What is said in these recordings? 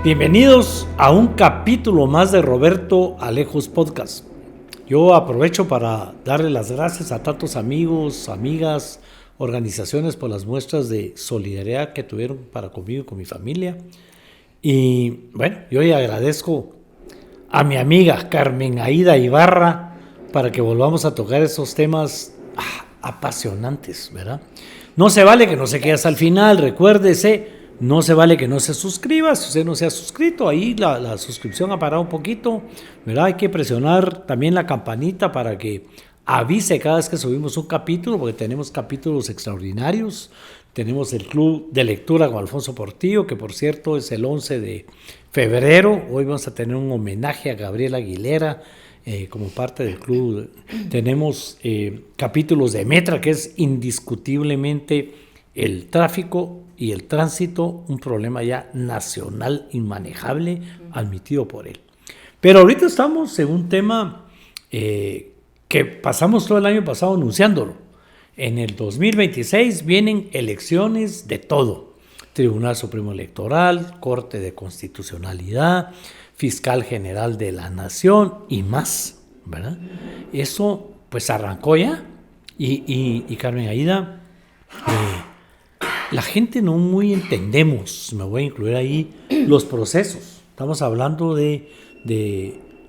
Bienvenidos a un capítulo más de Roberto Alejos Podcast. Yo aprovecho para darle las gracias a tantos amigos, amigas, organizaciones por las muestras de solidaridad que tuvieron para conmigo y con mi familia. Y bueno, yo le agradezco a mi amiga Carmen Aida Ibarra para que volvamos a tocar esos temas apasionantes, ¿verdad? No se vale que no se quede hasta el final, recuérdese. No se vale que no se suscriba, si usted no se ha suscrito, ahí la suscripción ha parado un poquito, ¿verdad? Hay que presionar también la campanita para que avise cada vez que subimos un capítulo, porque tenemos capítulos extraordinarios. Tenemos el Club de Lectura con Alfonso Portillo, que por cierto es el 11 de febrero. Hoy vamos a tener un homenaje a Gabriela Aguilera como parte del club. Tenemos capítulos de Metra, que es indiscutiblemente el tráfico y el tránsito, un problema ya nacional inmanejable, admitido por él. Pero ahorita estamos en un tema que pasamos todo el año pasado anunciándolo. En el 2026 vienen elecciones de todo. Tribunal Supremo Electoral, Corte de Constitucionalidad, Fiscal General de la Nación y más, ¿verdad? Eso pues arrancó ya y Carmen Aida, la gente no muy entendemos, me voy a incluir ahí, los procesos. Estamos hablando de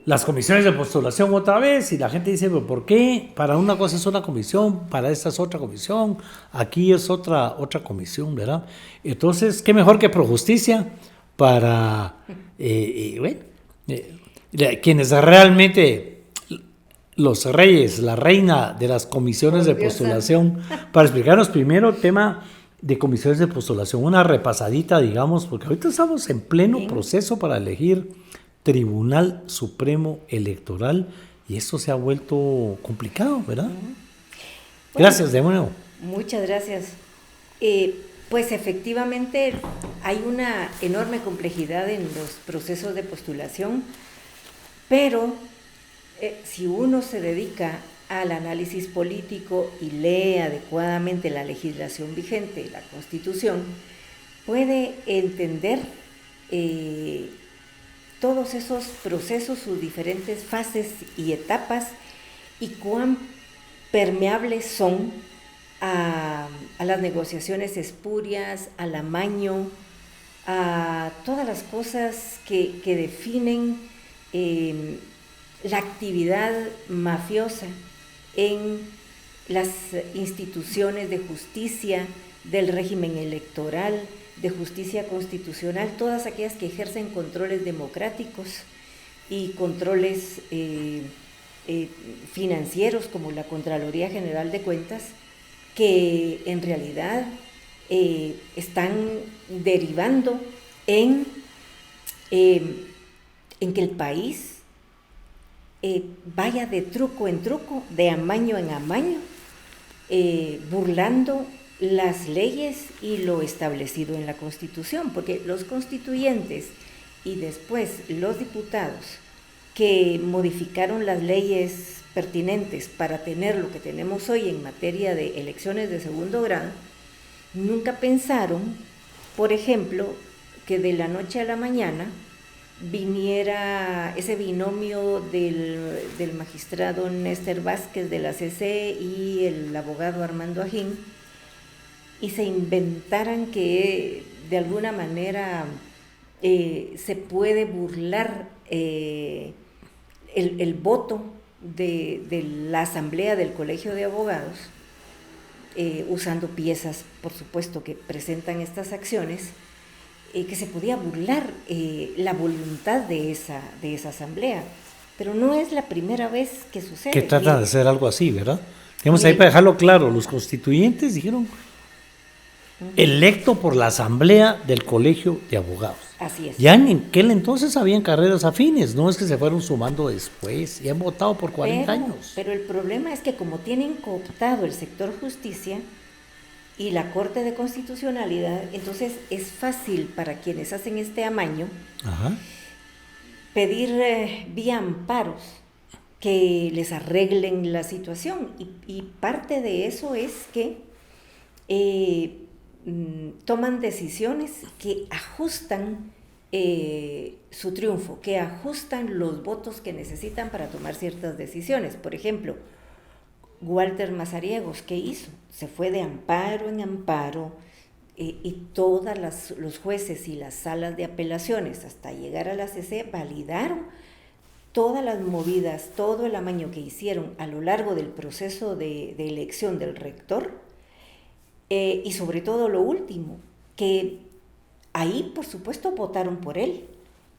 las comisiones de postulación otra vez y la gente dice, ¿pero por qué? Para una cosa es una comisión, para esta es otra comisión, aquí es otra comisión, ¿verdad? Entonces, ¿qué mejor que Projusticia para, quienes realmente, los reyes, la reina de las comisiones de postulación, para explicarnos primero el tema de comisiones de postulación, una repasadita, digamos, porque ahorita estamos en pleno proceso para elegir Tribunal Supremo Electoral y esto se ha vuelto complicado, ¿verdad? Bueno, gracias de nuevo. Muchas gracias. Pues efectivamente hay una enorme complejidad en los procesos de postulación, pero si uno se dedica al análisis político y lee adecuadamente la legislación vigente, la Constitución, puede entender todos esos procesos, sus diferentes fases y etapas y cuán permeables son a las negociaciones espurias, al amaño, a todas las cosas que definen la actividad mafiosa en las instituciones de justicia, del régimen electoral, de justicia constitucional, todas aquellas que ejercen controles democráticos y controles financieros como la Contraloría General de Cuentas, que en realidad están derivando en que el país vaya de truco en truco, de amaño en amaño, burlando las leyes y lo establecido en la Constitución, porque los constituyentes y después los diputados que modificaron las leyes pertinentes para tener lo que tenemos hoy en materia de elecciones de segundo grado, nunca pensaron, por ejemplo, que de la noche a la mañana viniera ese binomio del magistrado Néstor Vázquez de la CC y el abogado Armando Ajín, y se inventaran que de alguna manera se puede burlar el voto de la asamblea del Colegio de Abogados, usando piezas, por supuesto, que presentan estas acciones, que se podía burlar la voluntad de esa asamblea. Pero no es la primera vez que sucede. Que tratan de hacer algo así, ¿verdad? Digamos ahí para dejarlo claro, los constituyentes dijeron electo por la asamblea del Colegio de Abogados. Así es. Ya en aquel entonces habían carreras afines, no es que se fueron sumando después, y han votado por 40 años. Pero el problema es que como tienen cooptado el sector justicia y la Corte de Constitucionalidad, entonces es fácil para quienes hacen este amaño pedir vía amparos que les arreglen la situación. Y parte de eso es que toman decisiones que ajustan su triunfo, que ajustan los votos que necesitan para tomar ciertas decisiones. Por ejemplo, Walter Mazariegos, ¿qué hizo? Se fue de amparo en amparo, y todos los jueces y las salas de apelaciones hasta llegar a la CC validaron todas las movidas, todo el amaño que hicieron a lo largo del proceso de elección del rector, y sobre todo lo último, que ahí por supuesto votaron por él,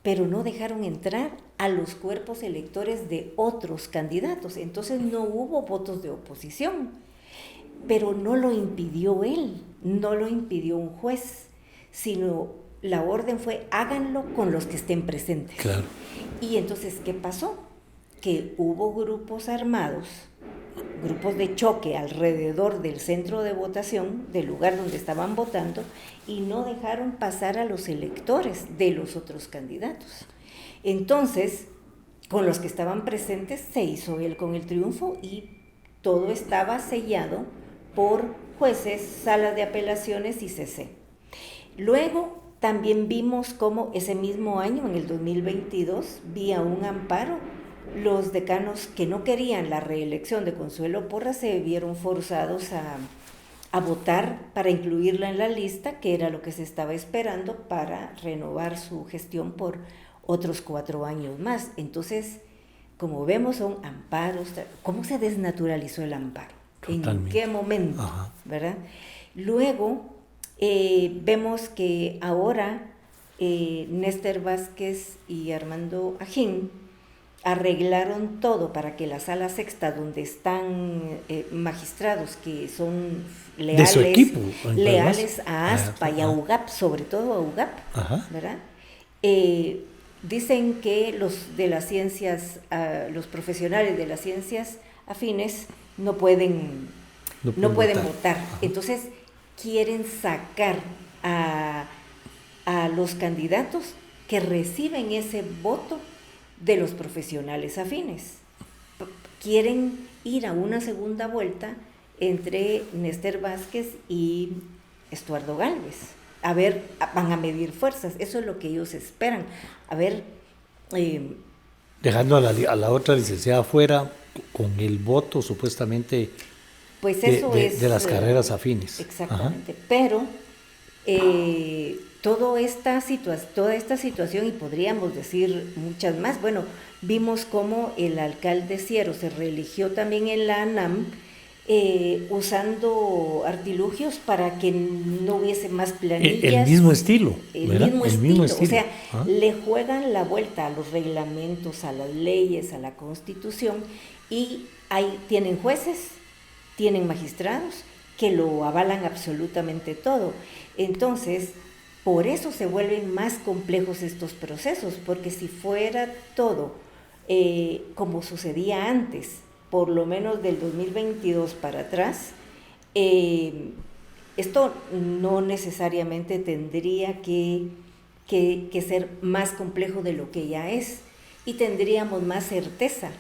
pero no dejaron entrar a los cuerpos electores de otros candidatos, entonces no hubo votos de oposición, pero no lo impidió él, no lo impidió un juez, sino la orden fue háganlo con los que estén presentes. Claro. Y entonces, ¿qué pasó? Que hubo grupos armados, grupos de choque alrededor del centro de votación, del lugar donde estaban votando, y no dejaron pasar a los electores de los otros candidatos. Entonces, con los que estaban presentes se hizo él con el triunfo y todo estaba sellado por jueces, salas de apelaciones y CC. Luego también vimos cómo ese mismo año, en el 2022, vía un amparo, los decanos que no querían la reelección de Consuelo Porras se vieron forzados a votar para incluirla en la lista, que era lo que se estaba esperando para renovar su gestión por otros 4 años más. Entonces, como vemos, son amparos. ¿Cómo se desnaturalizó el amparo? Totalmente. ¿En qué momento? Ajá. ¿Verdad? Luego, vemos que ahora Néstor Vázquez y Armando Ajín arreglaron todo para que la sala sexta, donde están magistrados que son leales, de su equipo, leales a ASPA y a UGAP, sobre todo a UGAP, ¿verdad? Dicen que los de las ciencias, los profesionales de las ciencias afines no pueden votar. Entonces quieren sacar a los candidatos que reciben ese voto de los profesionales afines. Quieren ir a una segunda vuelta entre Néstor Vázquez y Estuardo Gálvez. A ver, van a medir fuerzas, eso es lo que ellos esperan. A ver... dejando a la otra licenciada fuera con el voto supuestamente pues eso de las carreras afines. Exactamente, pero toda esta situación, y podríamos decir muchas más, bueno, vimos cómo el alcalde Ciero se reeligió también en la ANAM, usando artilugios para que no hubiese más planillas. El mismo estilo. El mismo estilo. O sea, le juegan la vuelta a los reglamentos, a las leyes, a la Constitución, y ahí tienen jueces, tienen magistrados que lo avalan absolutamente todo. Entonces, por eso se vuelven más complejos estos procesos, porque si fuera todo como sucedía antes, por lo menos del 2022 para atrás, esto no necesariamente tendría que ser más complejo de lo que ya es, y tendríamos más certeza.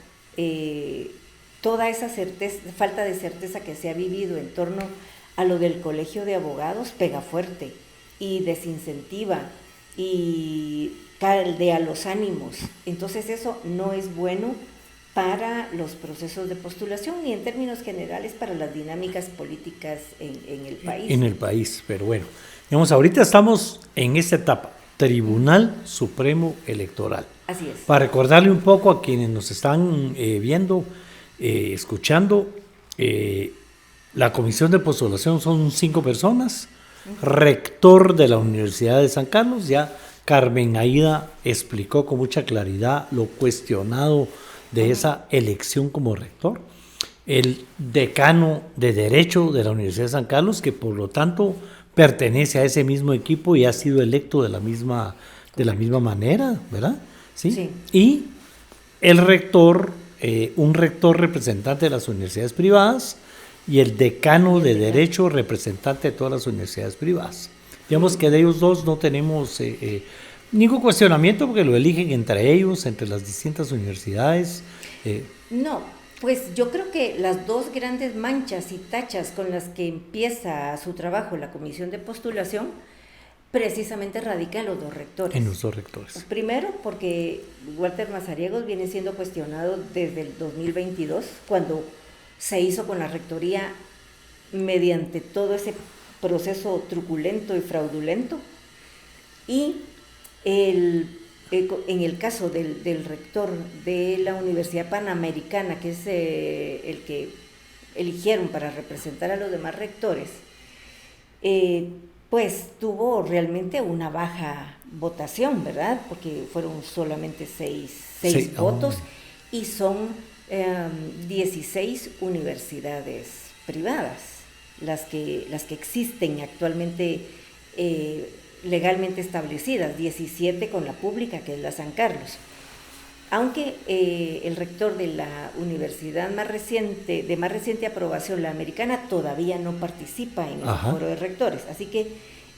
Toda esa falta de certeza que se ha vivido en torno a lo del colegio de abogados pega fuerte y desincentiva y caldea los ánimos. Entonces eso no es bueno para los procesos de postulación y en términos generales para las dinámicas políticas en el país. En el país, pero bueno, digamos, ahorita estamos en esta etapa, Tribunal Supremo Electoral. Así es. Para recordarle un poco a quienes nos están viendo, escuchando, la comisión de postulación son 5 personas, rector de la Universidad de San Carlos, ya Carmen Aida explicó con mucha claridad lo cuestionado de esa elección como rector, el decano de Derecho de la Universidad de San Carlos, que por lo tanto pertenece a ese mismo equipo y ha sido electo de la misma manera, ¿verdad? ¿Sí? Y el rector, un rector representante de las universidades privadas y el decano de Derecho representante de todas las universidades privadas. Digamos que de ellos dos no tenemos ningún cuestionamiento porque lo eligen entre ellos, entre las distintas universidades. No, pues yo creo que las dos grandes manchas y tachas con las que empieza su trabajo la comisión de postulación precisamente radica en los dos rectores. En los dos rectores. Primero, porque Walter Mazariegos viene siendo cuestionado desde el 2022, cuando se hizo con la rectoría mediante todo ese proceso truculento y fraudulento. Y en el caso del rector de la Universidad Panamericana, que es el que eligieron para representar a los demás rectores, pues tuvo realmente una baja votación, ¿verdad? Porque fueron solamente seis votos y son 16 universidades privadas las que existen actualmente legalmente establecidas, 17 con la pública, que es la San Carlos. Aunque el rector de la universidad de más reciente aprobación, la americana, todavía no participa en el foro de rectores, así que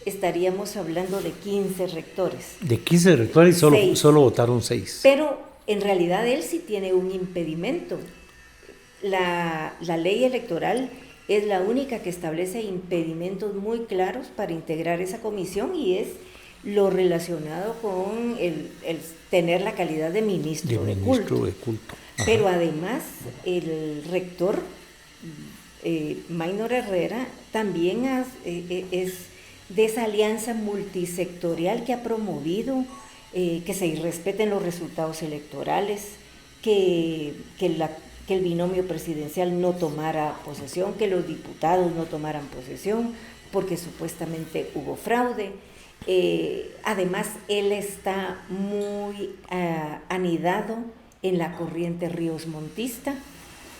estaríamos hablando de 15 rectores. De 15 rectores y solo votaron 6. Pero en realidad él sí tiene un impedimento. La ley electoral es la única que establece impedimentos muy claros para integrar esa comisión, y es lo relacionado con el tener la calidad de ministro de culto. Pero además el rector Maynor Herrera también es de esa alianza multisectorial que ha promovido que se respeten los resultados electorales, que el binomio presidencial no tomara posesión, que los diputados no tomaran posesión, porque supuestamente hubo fraude. Además, él está muy anidado en la corriente Ríos Montista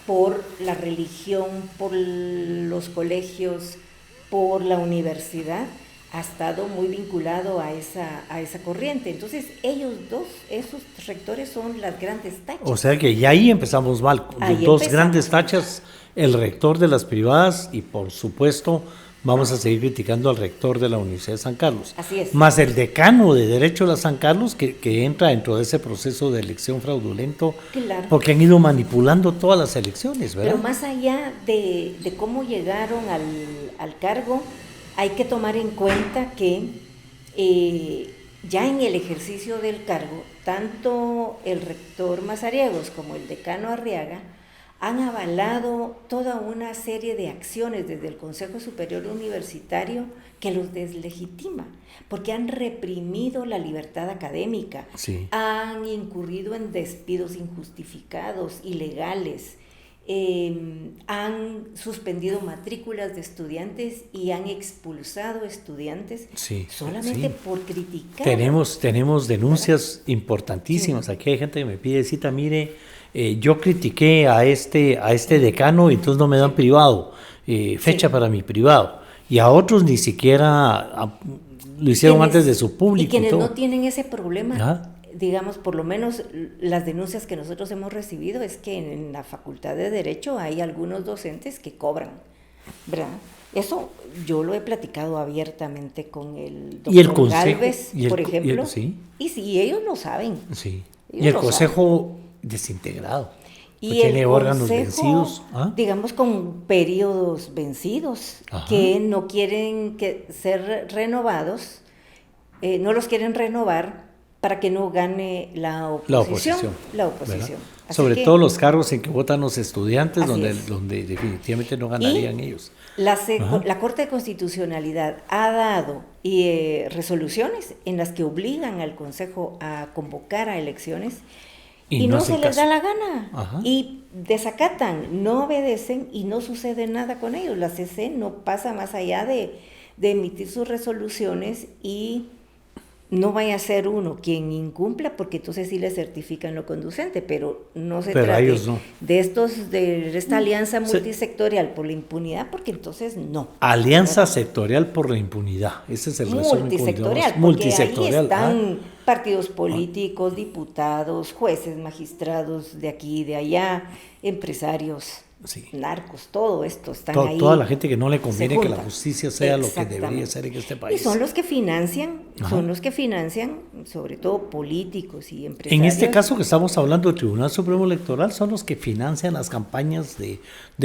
por la religión, por los colegios, por la universidad. Ha estado muy vinculado a esa corriente. Entonces, esos rectores son las grandes tachas. O sea que ya ahí empezamos mal. Grandes tachas, el rector de las privadas y, por supuesto, vamos a seguir criticando al rector de la Universidad de San Carlos. Así es. Más el decano de Derecho de la San Carlos, que entra dentro de ese proceso de elección fraudulento, claro, porque han ido manipulando todas las elecciones, ¿verdad? Pero más allá de cómo llegaron al cargo, hay que tomar en cuenta que ya en el ejercicio del cargo, tanto el rector Mazariegos como el decano Arriaga han avalado toda una serie de acciones desde el Consejo Superior Universitario que los deslegitima, porque han reprimido la libertad académica, han incurrido en despidos injustificados, ilegales, han suspendido matrículas de estudiantes y han expulsado estudiantes solamente por criticar. Tenemos denuncias importantísimas. Aquí hay gente que me pide cita, mire, yo critiqué a este decano y entonces no me dan privado, fecha para mi privado, y a otros ni siquiera lo hicieron antes de su público. Y quienes no tienen ese problema, digamos, por lo menos las denuncias que nosotros hemos recibido es que en la Facultad de Derecho hay algunos docentes que cobran, ¿verdad? Eso yo lo he platicado abiertamente con el doctor Galvez, por ejemplo, y sí, ellos lo saben. Sí. Y el consejo desintegrado, y tiene órganos vencidos, digamos, con periodos vencidos, que no quieren ser renovados, no los quieren renovar para que no gane la oposición. Sobre todo los cargos en que votan los estudiantes, donde definitivamente no ganarían ellos. La Corte de Constitucionalidad ha dado resoluciones en las que obligan al Consejo a convocar a elecciones y no se les da la gana, y desacatan, no obedecen y no sucede nada con ellos. La CC no pasa más allá de emitir sus resoluciones, y no vaya a ser uno quien incumpla, porque entonces sí le certifican lo conducente, pero no se trata de esta alianza multisectorial por la impunidad, porque entonces no. Alianza sectorial por la impunidad, ese es el resumen. Multisectorial, ahí están partidos políticos, diputados, jueces, magistrados de aquí y de allá, empresarios Sí. narcos, todo esto están ahí. Toda la gente que no le conviene que la justicia sea lo que debería ser en este país. Y son los que financian, sobre todo políticos y empresarios. En este caso que estamos hablando del Tribunal Supremo Electoral, son los que financian las campañas de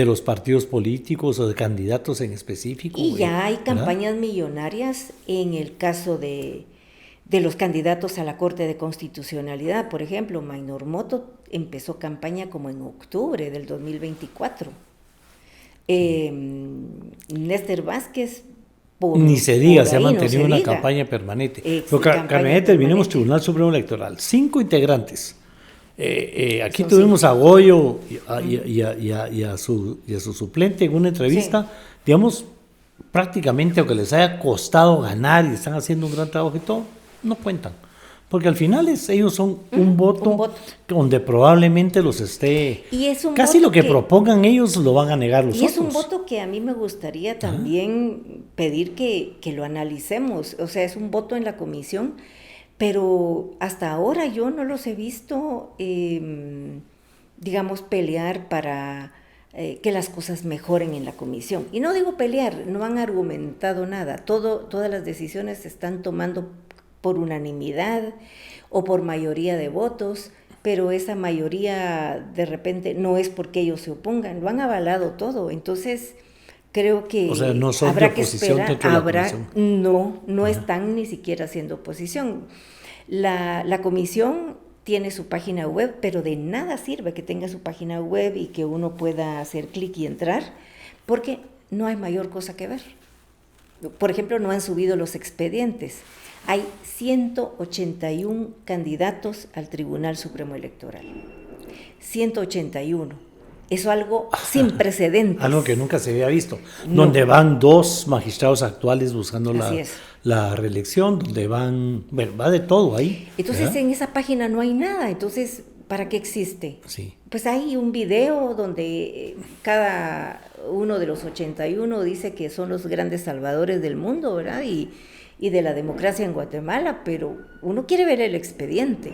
los partidos políticos o de candidatos en específico. Y ya hay campañas millonarias en el caso de los candidatos a la Corte de Constitucionalidad. Por ejemplo, Maynor Moto empezó campaña como en octubre del 2024. Néstor Vázquez, ni se diga, se ha mantenido una campaña permanente. Carmen, terminemos Tribunal Supremo Electoral. 5 integrantes. Aquí tuvimos a Goyo y a su suplente en una entrevista. Digamos, prácticamente, aunque les haya costado ganar y están haciendo un gran trabajo y todo, no cuentan. Porque al final ellos son un voto donde probablemente los esté... Y es un casi lo que propongan ellos lo van a negar los otros. Y es un voto que a mí me gustaría también pedir que lo analicemos. O sea, es un voto en la comisión, pero hasta ahora yo no los he visto, digamos, pelear para que las cosas mejoren en la comisión. Y no digo pelear, no han argumentado nada. Todas las decisiones se están tomando por unanimidad o por mayoría de votos, pero esa mayoría de repente no es porque ellos se opongan, lo han avalado todo. Entonces creo que no son habrá de que oposición esperar. No están ni siquiera haciendo oposición. La comisión tiene su página web, pero de nada sirve que tenga su página web y que uno pueda hacer clic y entrar, porque no hay mayor cosa que ver. Por ejemplo, no han subido los expedientes. Hay 181 candidatos al Tribunal Supremo Electoral. 181. Eso algo sin precedentes. Algo que nunca se había visto. No. Donde van 2 magistrados actuales buscando la reelección, donde va de todo ahí. Entonces, ¿verdad? En esa página no hay nada. Entonces, ¿para qué existe? Sí. Pues hay un video donde cada uno de los 81 dice que son los grandes salvadores del mundo, ¿verdad? Y de la democracia en Guatemala, pero uno quiere ver el expediente,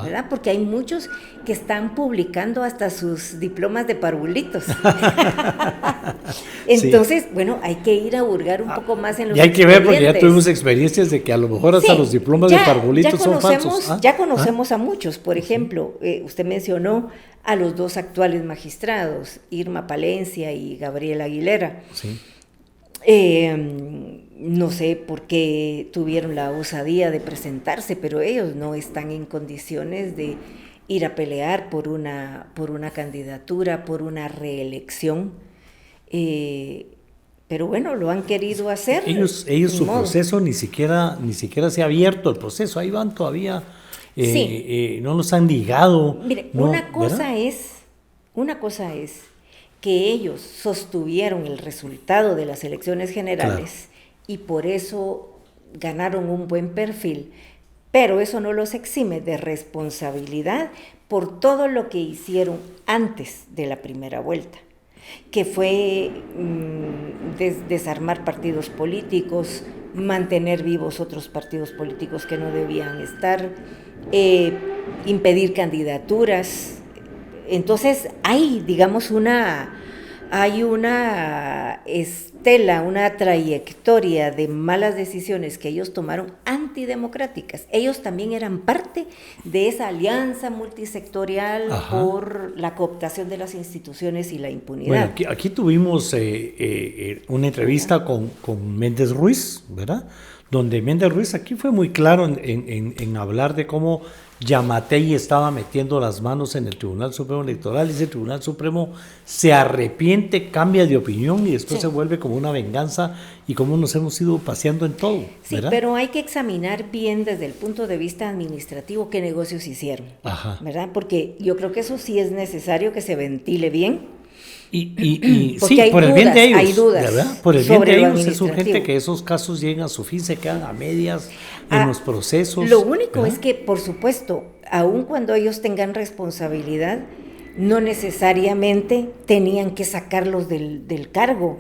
¿verdad? Porque hay muchos que están publicando hasta sus diplomas de parvulitos. Entonces, bueno, hay que ir a hurgar un poco más en los expedientes. Y hay que ver, porque ya tuvimos experiencias de que a lo mejor hasta los diplomas de parvulitos son falsos. Ya conocemos a muchos. Por ejemplo, usted mencionó a los 2 actuales magistrados, Irma Palencia y Gabriel Aguilera. Sí. No sé por qué tuvieron la osadía de presentarse, pero ellos no están en condiciones de ir a pelear por una candidatura, por una reelección. Pero bueno, lo han querido hacer. Ellos su proceso ni siquiera se ha abierto el proceso, ahí van todavía, no los han ligado. Mire, no, una cosa es que ellos sostuvieron el resultado de las elecciones generales y por eso ganaron un buen perfil, pero eso no los exime de responsabilidad por todo lo que hicieron antes de la primera vuelta, que fue desarmar partidos políticos, mantener vivos otros partidos políticos que no debían estar, impedir candidaturas. Entonces hay, digamos, una estela, una trayectoria de malas decisiones que ellos tomaron antidemocráticas. Ellos también eran parte de esa alianza multisectorial por la cooptación de las instituciones y la impunidad. Bueno, aquí tuvimos una entrevista con Méndez Ruiz, ¿verdad? Donde Méndez Ruiz aquí fue muy claro en hablar de cómo Yamatei estaba metiendo las manos en el Tribunal Supremo Electoral, y ese Tribunal Supremo se arrepiente, cambia de opinión y después se vuelve como una venganza, y cómo nos hemos ido paseando en todo, ¿verdad? Sí, pero hay que examinar bien desde el punto de vista administrativo qué negocios hicieron, ¿verdad? Porque yo creo que eso sí es necesario que se ventile bien. Y sí, por el bien de ellos, hay dudas, ¿verdad? Por el bien de ellos es urgente que esos casos lleguen a su fin, se quedan a medias en los procesos. Lo único, ¿verdad?, es que, por supuesto, aun cuando ellos tengan responsabilidad, no necesariamente tenían que sacarlos del cargo,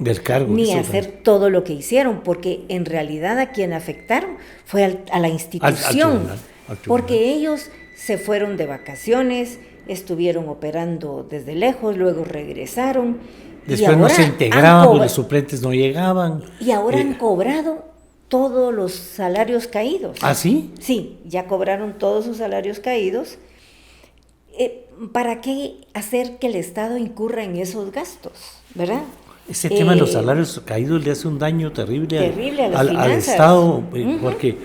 ni hacer todo lo que hicieron, porque en realidad a quien afectaron fue a la institución, al tribunal. Porque ellos se fueron de vacaciones, estuvieron operando desde lejos, luego regresaron. Después no se integraban, porque los suplentes no llegaban. Y ahora han cobrado todos los salarios caídos. ¿Ah, sí? Sí, ya cobraron todos sus salarios caídos. ¿Para qué hacer que el Estado incurra en esos gastos? ¿Verdad? Ese tema de los salarios caídos le hace un daño terrible al Estado, porque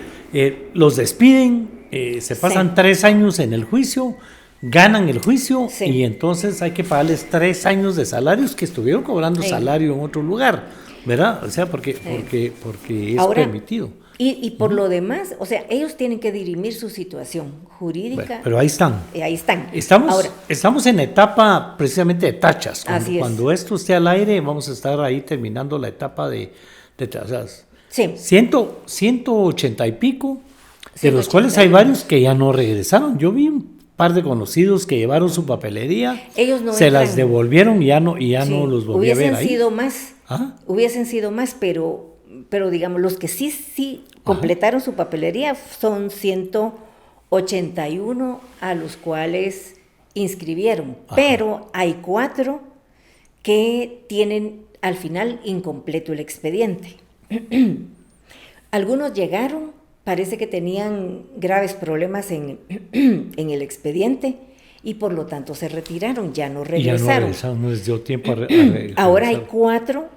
los despiden, se pasan 3 años en el juicio, ganan el juicio y entonces hay que pagarles 3 años de salarios que estuvieron cobrando salario en otro lugar, ¿verdad? O sea, porque es ahora, permitido. Y por lo demás, o sea, ellos tienen que dirimir su situación jurídica. Bueno, pero ahí están. Ahí están. Estamos en etapa precisamente de tachas. Cuando esto esté al aire, vamos a estar ahí terminando la etapa de tachas. Sí. 180 y pico, de los cuales hay varios que ya no regresaron. Yo vi un par de conocidos que llevaron su papelería, ellos no se las devolvieron y ya no los volví a ver ahí. Hubiesen sido más, pero digamos, los que sí completaron su papelería son 181 a los cuales inscribieron, pero hay 4 que tienen al final incompleto el expediente. Algunos llegaron, parece que tenían graves problemas en el expediente y por lo tanto se retiraron, ya no regresaron. No les dio tiempo a ahora hay 4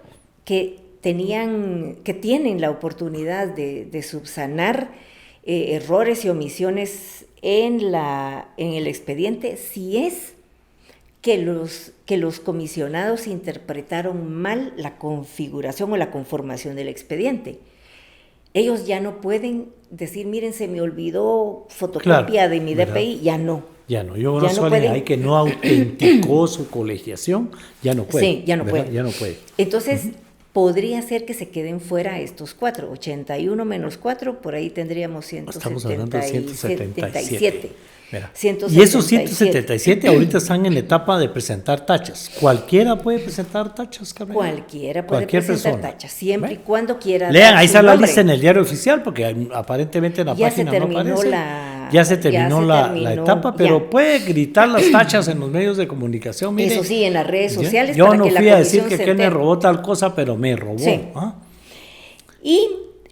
que tienen la oportunidad de subsanar errores y omisiones en el expediente si es que los comisionados interpretaron mal la configuración o la conformación del expediente. Ellos ya no pueden decir, miren, se me olvidó fotocopia de mi DPI, ya no. Ya no, hay que no autenticó su colegiación, ya no puede. Sí, ya no puede. Ya no puede. Entonces, podría ser que se queden fuera estos 4, 81 menos 4, por ahí tendríamos 177. Estamos hablando de 177. Mira. 177. Y esos 177 ahorita están en la etapa de presentar tachas. ¿Cualquiera puede presentar tachas, Carmen? Cualquiera puede presentar tachas, siempre y cuando quiera. Lean, ahí está la lista en el diario oficial, porque aparentemente en la página no aparece. Ya se terminó la etapa, pero puede gritar las tachas en los medios de comunicación. Mire, eso sí, en las redes sociales. Yo no fui a decir que me robó tal cosa, pero me robó. Sí. Y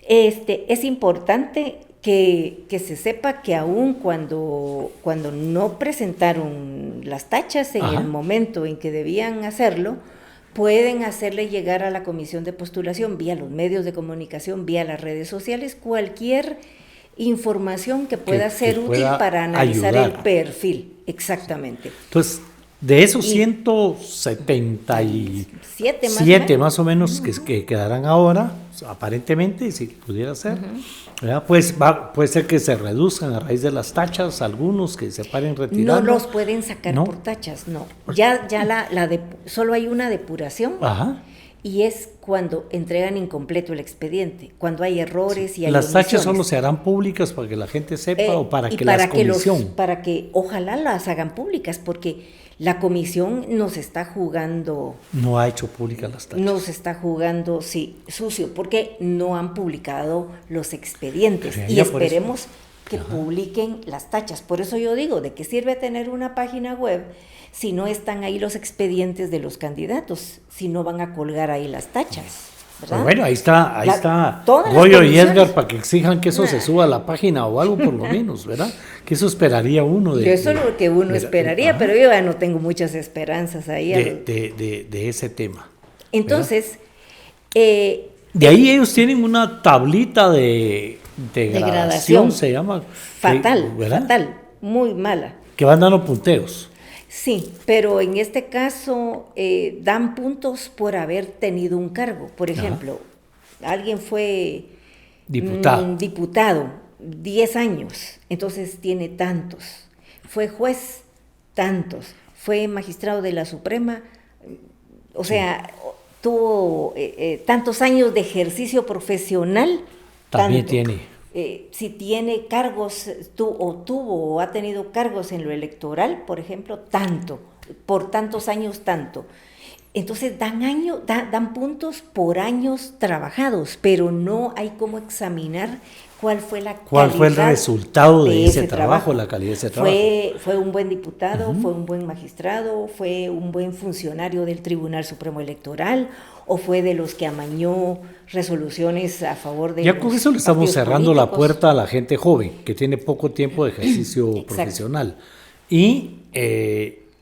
es importante que se sepa que aún cuando no presentaron las tachas en el momento en que debían hacerlo, pueden hacerle llegar a la comisión de postulación vía los medios de comunicación, vía las redes sociales, cualquier información que pueda ser útil para analizar el perfil. Exactamente. Entonces, de esos 177 más o menos que quedarán ahora, aparentemente, si pudiera ser, pues puede ser que se reduzcan a raíz de las tachas, algunos que se paren retirando. No los pueden sacar por tachas, no. Ya solo hay una depuración. Y es cuando entregan incompleto el expediente, cuando hay errores y hay las omisiones. Tachas solo se harán públicas para que la gente sepa o para que la comisión. Para que ojalá las hagan públicas, porque la comisión nos está jugando. No ha hecho públicas las tachas. Nos está jugando, sucio, porque no han publicado los expedientes. Y esperemos que publiquen las tachas. Por eso yo digo, ¿de qué sirve tener una página web si no están ahí los expedientes de los candidatos, si no van a colgar ahí las tachas? Pero bueno, ahí está Goyo y Edgar para que exijan que eso se suba a la página o algo por lo menos, ¿verdad? Que eso esperaría uno. Eso es lo que uno esperaría, pero yo ya no tengo muchas esperanzas ahí. De ese tema. Entonces... de ahí ellos tienen una tablita de gradación, se llama. Fatal, muy mala. Que van dando punteos. Sí, pero en este caso dan puntos por haber tenido un cargo. Por ejemplo, alguien fue diputado 10 años, entonces tiene tantos. Fue juez, tantos. Fue magistrado de la Suprema, o sea, tuvo tantos años de ejercicio profesional. También tiene. Si tiene cargos, tuvo o ha tenido cargos en lo electoral, por ejemplo, tanto, por tantos años, tanto. Entonces dan puntos por años trabajados, pero no hay cómo examinar cuál fue el resultado de ese trabajo, la calidad de ese trabajo. Fue un buen diputado, fue un buen magistrado, fue un buen funcionario del Tribunal Supremo Electoral, o fue de los que amañó resoluciones a favor de ya con eso le estamos cerrando políticos. La puerta a la gente joven, que tiene poco tiempo de ejercicio profesional. Y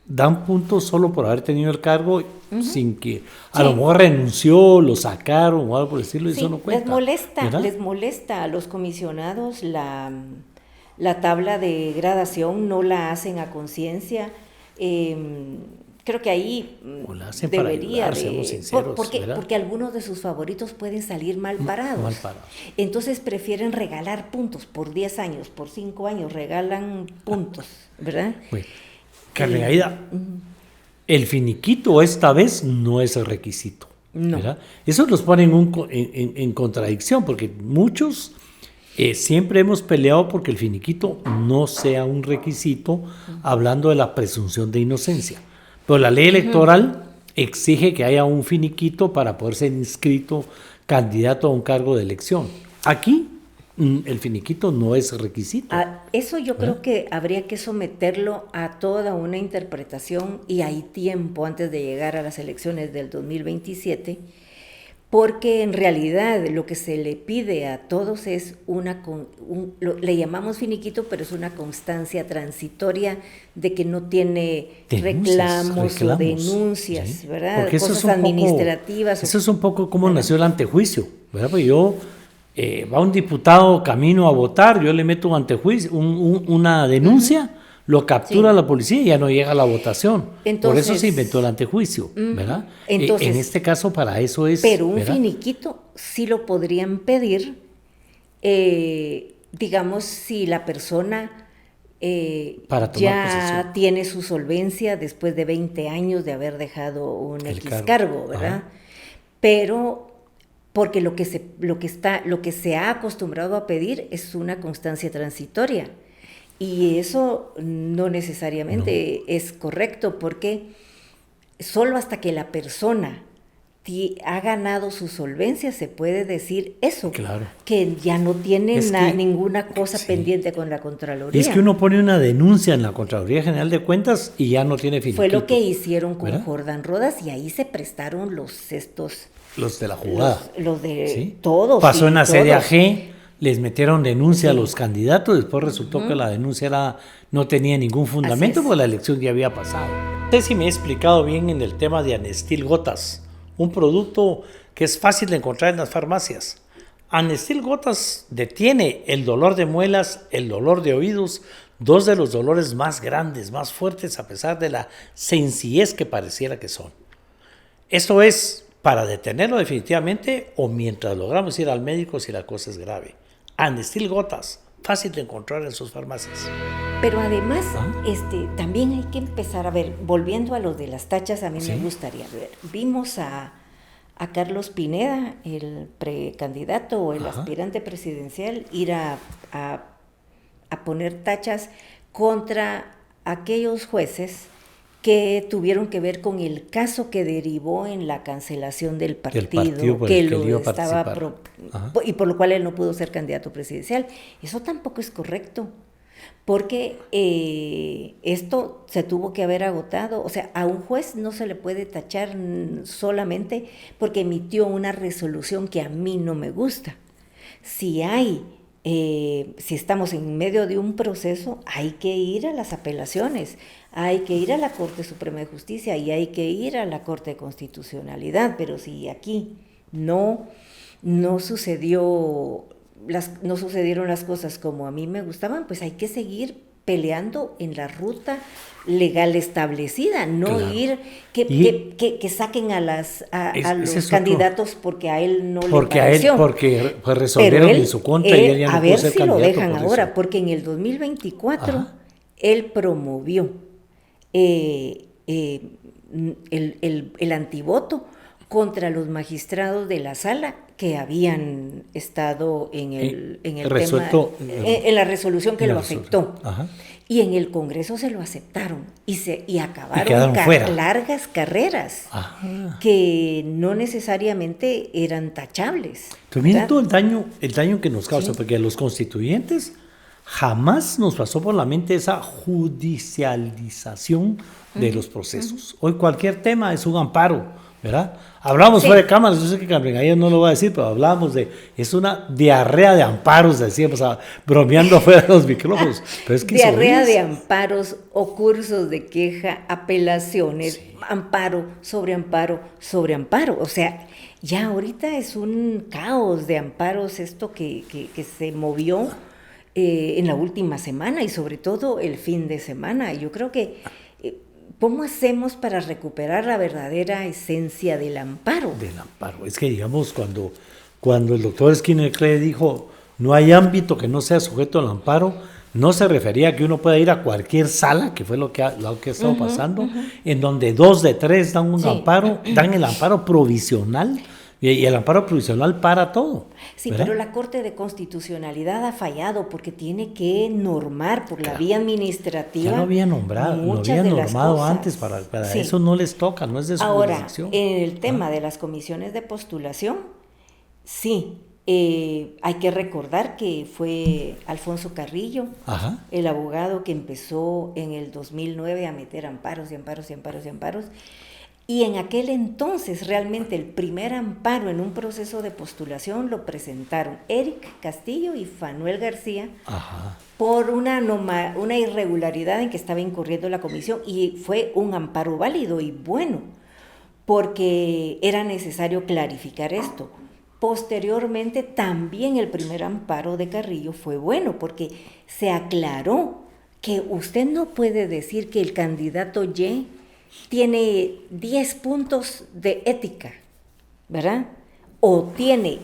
dan puntos solo por haber tenido el cargo, sin que a lo mejor renunció, lo sacaron o algo por el estilo, y eso no cuenta. Les molesta a los comisionados la tabla de gradación, no la hacen a conciencia. Creo que ahí debería para ayudar, seamos sinceros, porque algunos de sus favoritos pueden salir mal parados. Entonces prefieren regalar puntos por 10 años, por 5 años regalan puntos, ¿verdad? Bueno, Carmen Aida, el finiquito esta vez no es el requisito, ¿verdad? Eso nos pone en contradicción, porque muchos siempre hemos peleado porque el finiquito no sea un requisito, hablando de la presunción de inocencia. Pero la ley electoral exige que haya un finiquito para poder ser inscrito candidato a un cargo de elección. Aquí el finiquito no es requisito. Eso yo creo que habría que someterlo a toda una interpretación, y hay tiempo antes de llegar a las elecciones del 2027, porque en realidad lo que se le pide a todos es le llamamos finiquito, pero es una constancia transitoria de que no tiene reclamos o denuncias, ¿sí? ¿Verdad? Porque cosas administrativas. Eso es un poco como nació el antejuicio, ¿verdad? Pues va un diputado camino a votar, yo le meto un antejuicio, una denuncia, lo captura la policía y ya no llega a la votación. Entonces, por eso se inventó el antejuicio, ¿verdad? Entonces, en este caso para eso es... Pero un finiquito sí lo podrían pedir, digamos, si la persona ya tiene su solvencia después de 20 años de haber dejado un cargo, ¿verdad? Pero... porque lo que se ha acostumbrado a pedir es una constancia transitoria, y eso no necesariamente es correcto, porque solo hasta que la persona ha ganado su solvencia se puede decir eso, que ya no tiene ninguna cosa pendiente con la Contraloría. Es que uno pone una denuncia en la Contraloría General de Cuentas y ya no tiene finiquito. Fue lo que hicieron con Jordán Rodas, y ahí se prestaron los de la jugada. Los de todos. Pasó en la CDAG, les metieron denuncia a los candidatos, después resultó que la denuncia no tenía ningún fundamento porque la elección ya había pasado. No sé si me he explicado bien en el tema de Anestil Gotas, un producto que es fácil de encontrar en las farmacias. Anestil Gotas detiene el dolor de muelas, el dolor de oídos, dos de los dolores más grandes, más fuertes, a pesar de la sencillez que pareciera que son. Esto es para detenerlo definitivamente o mientras logramos ir al médico si la cosa es grave. Anestil Gotas, fácil de encontrar en sus farmacias. Pero además, también hay que empezar a ver, volviendo a lo de las tachas, a mí me gustaría ver. Vimos a Carlos Pineda, el precandidato o el aspirante presidencial, ir a poner tachas contra aquellos jueces que tuvieron que ver con el caso que derivó en la cancelación del partido que lo estaba y por lo cual él no pudo ser candidato presidencial. Eso tampoco es correcto, porque esto se tuvo que haber agotado. O sea, a un juez no se le puede tachar solamente porque emitió una resolución que a mí no me gusta. Si estamos en medio de un proceso, hay que ir a las apelaciones, hay que ir a la Corte Suprema de Justicia y hay que ir a la Corte de Constitucionalidad. Pero si aquí no sucedieron las cosas como a mí me gustaban, pues hay que seguir peleando en la ruta legal establecida, no ir que saquen a los candidatos porque a él no le pareció. Porque resolvieron en su contra y él ya no pudo ser candidato. A ver si lo dejan ahora, porque en el 2024 él promovió el antivoto contra los magistrados de la sala que habían estado en el resuelto, tema, en la resolución que lo afectó. Ajá. Y en el Congreso se lo aceptaron y acabaron largas carreras que no necesariamente eran tachables. Pero miren todo el daño que nos causa, porque a los constituyentes jamás nos pasó por la mente esa judicialización de los procesos. Hoy cualquier tema es un amparo, ¿verdad? Hablamos fuera de cámaras, yo sé que Carmen no lo va a decir, pero hablábamos es una diarrea de amparos, decíamos, bromeando fuera de los micrófonos. Pero es que diarrea de amparos o cursos de queja, apelaciones, amparo sobre amparo sobre amparo. O sea, ya ahorita es un caos de amparos esto que se movió en la última semana y sobre todo el fin de semana. Yo creo que ¿cómo hacemos para recuperar la verdadera esencia del amparo? Del amparo. Es que, digamos, cuando el doctor Skinner Clay dijo no hay ámbito que no sea sujeto al amparo, no se refería a que uno pueda ir a cualquier sala, que fue lo que ha estado pasando, en donde 2 de 3 dan un amparo, dan el amparo provisional. Y el amparo provisional para todo. Sí, ¿verdad? pero la Corte de Constitucionalidad ha fallado porque tiene que normar por la vía administrativa. Ya lo había nombrado, lo había normado antes, para eso no les toca, no es de su jurisdicción. Ahora, en el tema de las comisiones de postulación, sí, hay que recordar que fue Alfonso Carrillo, el abogado que empezó en el 2009 a meter amparos y amparos y amparos y amparos. Y en aquel entonces, realmente, el primer amparo en un proceso de postulación lo presentaron Eric Castillo y Fanuel García por una irregularidad en que estaba incurriendo la comisión, y fue un amparo válido y bueno, porque era necesario clarificar esto. Posteriormente, también el primer amparo de Carrillo fue bueno, porque se aclaró que usted no puede decir que el candidato Y tiene 10 puntos de ética, ¿verdad? O tiene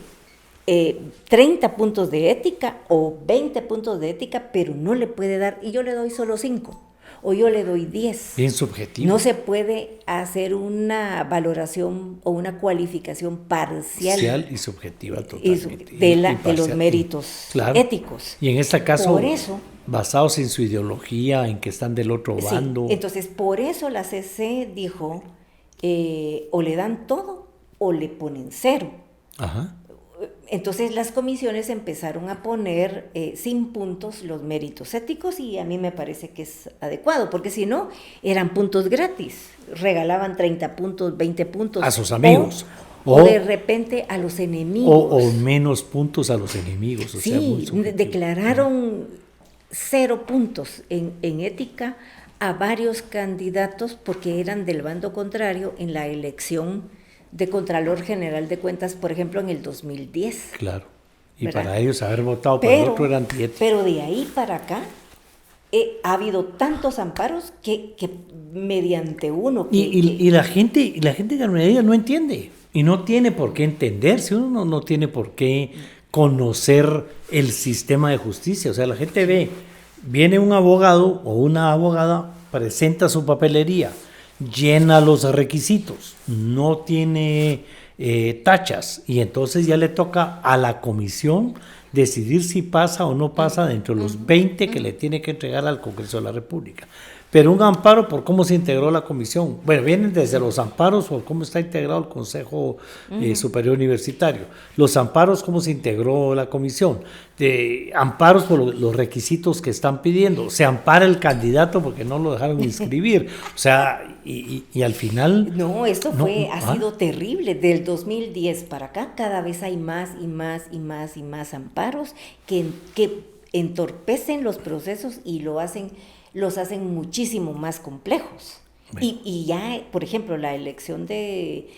30 puntos de ética o 20 puntos de ética, pero no le puede dar, y yo le doy solo 5, o yo le doy 10. Bien subjetivo. No se puede hacer una valoración o una cualificación parcial y subjetiva totalmente. De los méritos éticos. Y en este caso, por eso, basados en su ideología, en que están del otro bando. Entonces, por eso la CC dijo, o le dan todo o le ponen 0. Entonces las comisiones empezaron a poner sin puntos los méritos éticos, y a mí me parece que es adecuado, porque si no, eran puntos gratis, regalaban 30 puntos, 20 puntos. A sus amigos. O de repente a los enemigos. O menos puntos a los enemigos. O sea, muy declararon 0 puntos en ética a varios candidatos porque eran del bando contrario en la elección de Contralor General de Cuentas, por ejemplo, en el 2010. Claro, y ¿verdad? Para ellos haber votado por el otro era antiético. Pero de ahí para acá ha habido tantos amparos que mediante uno... Y la gente Carmen no entiende, y no tiene por qué entender, si uno no tiene por qué conocer el sistema de justicia. O sea, la gente viene un abogado o una abogada, presenta su papelería, llena los requisitos, no tiene tachas, y entonces ya le toca a la comisión decidir si pasa o no pasa dentro de los 20 que le tiene que entregar al Congreso de la República. Pero un amparo por cómo se integró la comisión. Bueno, vienen desde los amparos por cómo está integrado el Consejo Superior Universitario. Los amparos, cómo se integró la comisión. Amparos por los requisitos que están pidiendo. Se ampara el candidato porque no lo dejaron inscribir. O sea, y al final... No, esto ha sido terrible. Del 2010 para acá, cada vez hay más y más y más y más amparos que entorpecen los procesos y los hacen muchísimo más complejos. Bueno. Y ya, por ejemplo, la elección de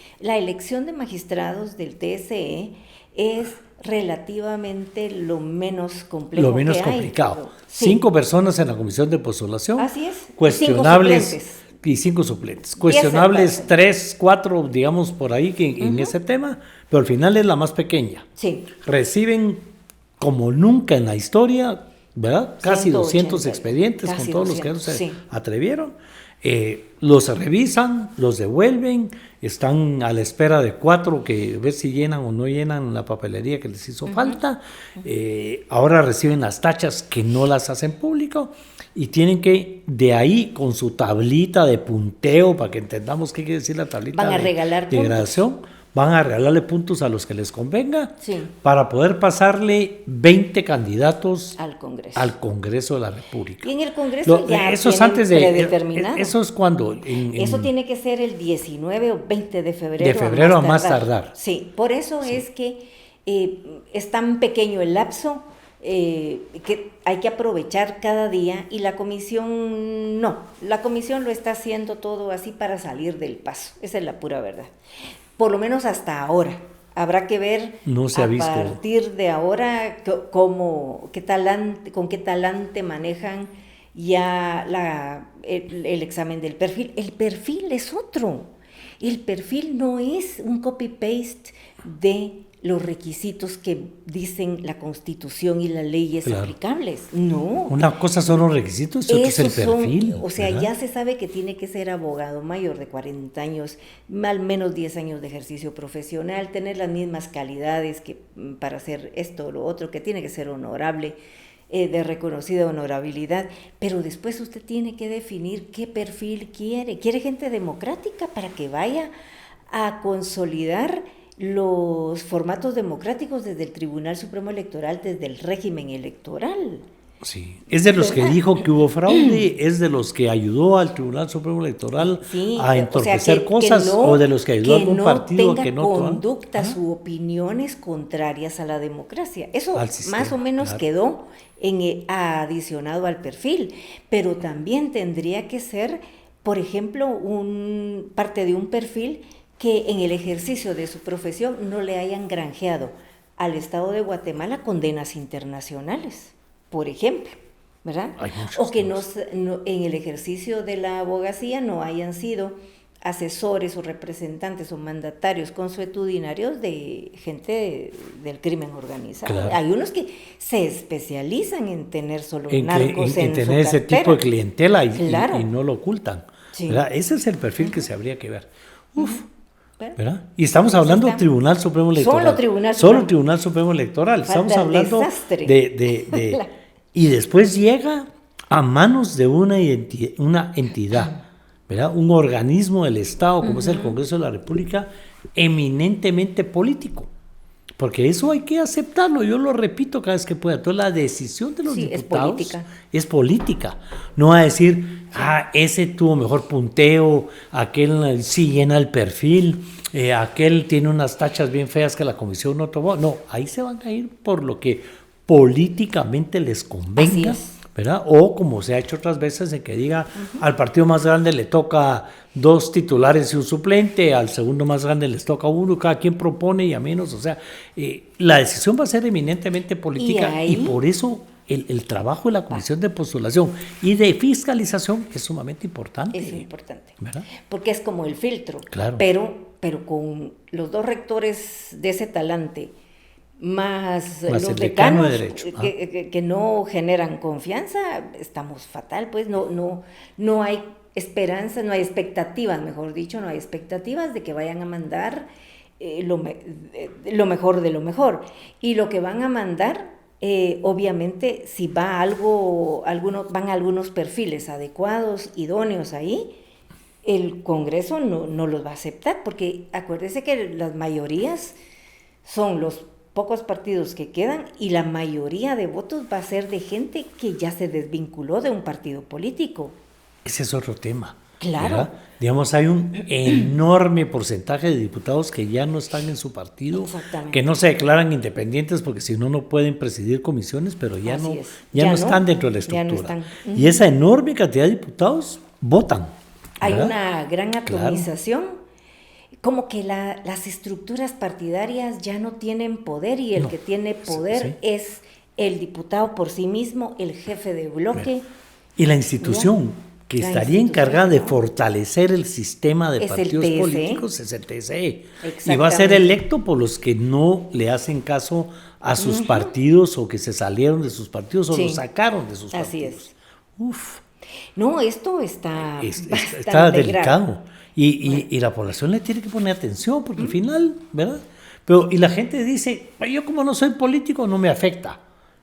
magistrados del TSE es relativamente lo menos complejo. Lo menos complicado. Pero, 5 personas en la comisión de postulación. Así es. Cuestionables. Y 5 suplentes. Cuestionables 3, 4, digamos, por ahí en ese tema, pero al final es la más pequeña. Sí. Reciben, como nunca en la historia, ¿verdad? Casi 200 expedientes con todos los que se atrevieron. Los revisan, los devuelven, están a la espera de 4 que ver si llenan o no llenan la papelería que les hizo falta. Ahora reciben las tachas que no las hacen público y tienen que de ahí con su tablita de punteo, para que entendamos qué quiere decir la tablita van a regalar de gradación, van a regalarle puntos a los que les convenga, para poder pasarle 20 candidatos al Congreso de la República. Y en el Congreso ya eso es antes de predeterminado. Eso es cuando eso tiene que ser el 19 o 20 de febrero. De febrero a más tardar. Sí, por eso es que es tan pequeño el lapso que hay que aprovechar cada día, y la comisión la comisión lo está haciendo todo así para salir del paso. Esa es la pura verdad. Por lo menos hasta ahora. Habrá que ver a partir de ahora con qué talante manejan ya el examen del perfil. El perfil es otro. El perfil no es un copy-paste de los requisitos que dicen la Constitución y las leyes aplicables. No. Una cosa son los requisitos y otra es el perfil. ¿verdad? Ya se sabe que tiene que ser abogado mayor de 40 años, al menos 10 años de ejercicio profesional, tener las mismas calidades que para hacer esto o lo otro, que tiene que ser honorable, de reconocida honorabilidad, pero después usted tiene que definir qué perfil quiere. ¿Quiere gente democrática para que vaya a consolidar los formatos democráticos desde el Tribunal Supremo Electoral, desde el régimen electoral? Sí, es de los que dijo que hubo fraude, es de los que ayudó al Tribunal Supremo Electoral a entorpecer cosas, o de los que ayudó a algún partido que no tenga conductas u opiniones contrarias a la democracia. Eso más o menos quedó adicionado al perfil, pero también tendría que ser, por ejemplo, parte de un perfil que en el ejercicio de su profesión no le hayan granjeado al Estado de Guatemala condenas internacionales, por ejemplo, ¿verdad? O que no, en el ejercicio de la abogacía no hayan sido asesores o representantes o mandatarios consuetudinarios de gente del crimen organizado. Claro. Hay unos que se especializan en tener solo narcos en tener ese tipo de clientela claro. y no lo ocultan. Sí. Ese es el perfil que se habría que ver. ¿Verdad? Y estamos hablando del Tribunal Supremo Electoral. Solo Tribunal Supremo Electoral. Estamos hablando de y después llega a manos de una entidad, ¿verdad? Un organismo del Estado, como es el Congreso de la República, eminentemente político. Porque eso hay que aceptarlo, yo lo repito cada vez que pueda. Entonces la decisión de los diputados es política. No va a decir, ese tuvo mejor punteo, aquel sí llena el perfil, aquel tiene unas tachas bien feas que la comisión no tomó. No, ahí se van a ir por lo que políticamente les convenga, ¿verdad? O como se ha hecho otras veces, en que diga, al partido más grande le toca 2 titulares y un suplente, al segundo más grande les toca 1, cada quien propone y a menos. O sea, la decisión va a ser eminentemente política y por eso el trabajo de la comisión de postulación y de fiscalización es sumamente importante. Es importante, ¿verdad? Porque es como el filtro, claro. pero con los 2 rectores de ese talante, más los decanos de derecho, que no generan confianza, estamos fatal, pues no hay esperanza, no hay expectativas, mejor dicho, no hay expectativas de que vayan a mandar lo mejor de lo mejor. Y lo que van a mandar, obviamente, si va van algunos perfiles adecuados, idóneos ahí, el Congreso no los va a aceptar, porque acuérdese que las mayorías son los pocos partidos que quedan y la mayoría de votos va a ser de gente que ya se desvinculó de un partido político. Ese es otro tema. Claro. ¿Verdad? Digamos, hay un enorme porcentaje de diputados que ya no están en su partido, que no se declaran independientes porque si no, no pueden presidir comisiones, pero ya no están dentro de la estructura. Y esa enorme cantidad de diputados votan. Hay una gran atomización. Claro. Como que las estructuras partidarias ya no tienen poder y el que tiene poder es el diputado por sí mismo, el jefe de bloque. Y la institución que estaría encargada de fortalecer el sistema de partidos políticos es el TSE. Y va a ser electo por los que no le hacen caso a sus partidos o que se salieron de sus partidos o los sacaron de sus partidos. Así es. No, esto está Está delicado. Y la población le tiene que poner atención, porque al final, ¿verdad? Pero, y la gente dice, yo como no soy político, no me afecta.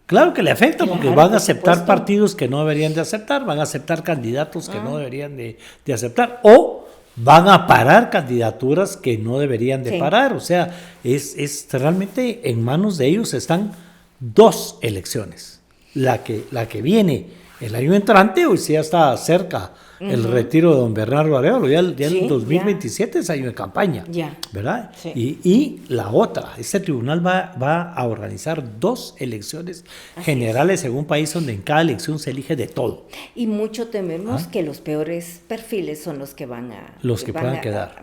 Claro que le afecta, porque van a aceptar partidos que no deberían de aceptar, van a aceptar candidatos que no deberían de aceptar, o van a parar candidaturas que no deberían de parar. O sea, es realmente en manos de ellos están dos elecciones. La que viene el año entrante, hoy sí ya está cerca el retiro de don Bernardo Arevalo, ya el 2027 es año de campaña, ¿verdad? Sí. Y la otra, este tribunal va a organizar dos elecciones generales en un país donde en cada elección se elige de todo. Y mucho tememos que los peores perfiles son los que van a quedar.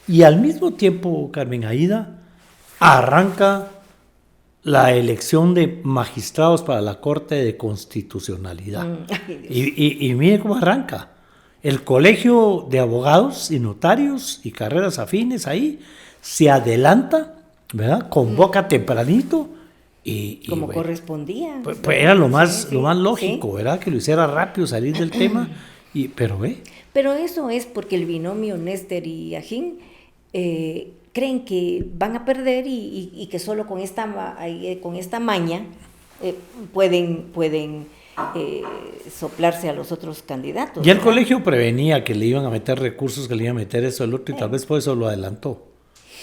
Y al mismo tiempo, Carmen Aida, arranca la elección de magistrados para la Corte de Constitucionalidad. Y mire cómo arranca. El Colegio de Abogados y Notarios y Carreras Afines ahí se adelanta, ¿verdad? Convoca tempranito y como correspondía. Pues era lo más lógico, ¿verdad? Que lo hiciera rápido, salir del tema. Pero eso es porque el binomio Néstor y Ajín creen que van a perder y que solo con esta maña pueden soplarse a los otros candidatos. Ya el colegio prevenía que le iban a meter recursos, que le iban a meter eso, el otro, y tal vez por eso lo adelantó.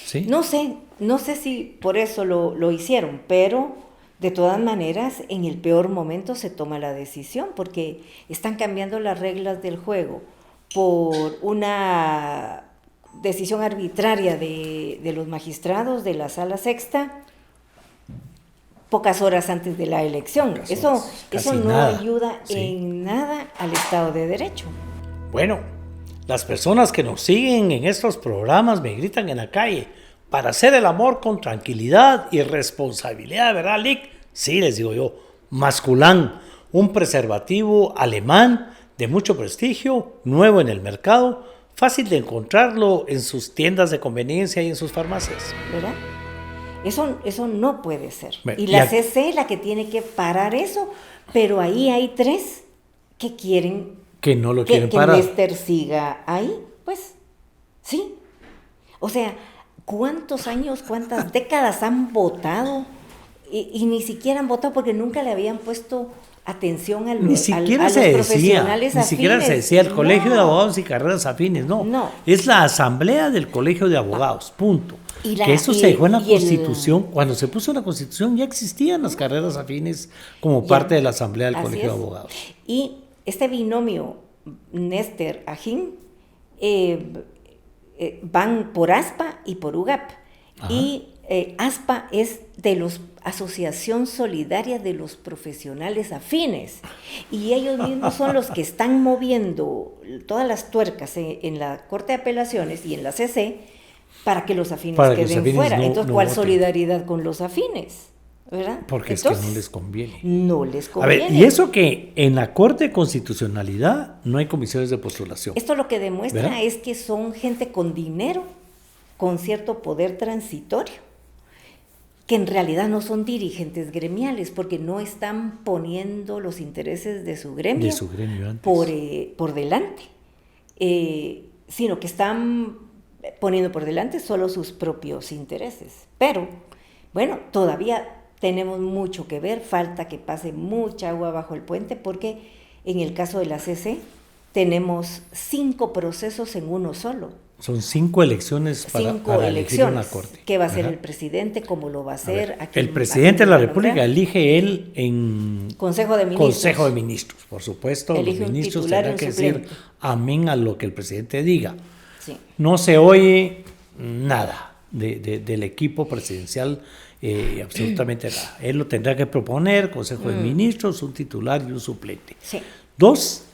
¿Sí? No sé si por eso lo hicieron, pero de todas maneras en el peor momento se toma la decisión, porque están cambiando las reglas del juego por una decisión arbitraria de los magistrados de la Sala Sexta pocas horas antes de la elección. Eso no ayuda en nada al Estado de Derecho. Bueno, las personas que nos siguen en estos programas me gritan en la calle, para hacer el amor con tranquilidad y responsabilidad, ¿verdad, Lick? Sí, les digo yo, Masculán, un preservativo alemán de mucho prestigio, nuevo en el mercado, fácil de encontrarlo en sus tiendas de conveniencia y en sus farmacias. ¿Verdad? Eso no puede ser. Y la CC es la que tiene que parar eso, pero ahí hay 3 que quieren que no lo quieren parar. Que Néstor siga ahí, pues sí. O sea, ¿cuántos años, cuántas décadas han votado? Y ni siquiera han votado porque nunca le habían puesto atención a los profesionales afines. Ni siquiera se decía el Colegio de Abogados y Carreras Afines, no. Es la Asamblea del Colegio de Abogados, punto. Que eso se dejó en la Constitución. Cuando se puso la Constitución ya existían las carreras afines como parte de la Asamblea del Colegio de Abogados. Y este binomio Néstor-Ajín van por ASPA y por UGAP. Ajá. Y ASPA es de los Asociación Solidaria de los Profesionales Afines, y ellos mismos son los que están moviendo todas las tuercas en la Corte de Apelaciones y en la CC para que los afines queden fuera. Entonces, ¿cuál solidaridad con los afines? ¿Verdad? Porque entonces, es que no les conviene. No les conviene. A ver, y eso que en la Corte de Constitucionalidad no hay comisiones de postulación. Esto lo que demuestra, ¿verdad?, es que son gente con dinero, con cierto poder transitorio, que en realidad no son dirigentes gremiales, porque no están poniendo los intereses de su gremio por delante, sino que están poniendo por delante solo sus propios intereses. Pero, bueno, todavía tenemos mucho que ver, falta que pase mucha agua bajo el puente, porque en el caso de la CC tenemos 5 procesos en uno solo. Son 5 elecciones para elegir una corte. ¿Qué va a ser el presidente? ¿Cómo lo va a hacer? El presidente de la República elige él en Consejo de Ministros. Consejo de Ministros, por supuesto. Elige los ministros titular, tendrán que suplente. decir amén a lo que el presidente diga. Sí. No se oye nada del equipo presidencial, absolutamente nada. Él lo tendrá que proponer, Consejo de Ministros, un titular y un suplente. Sí. 2,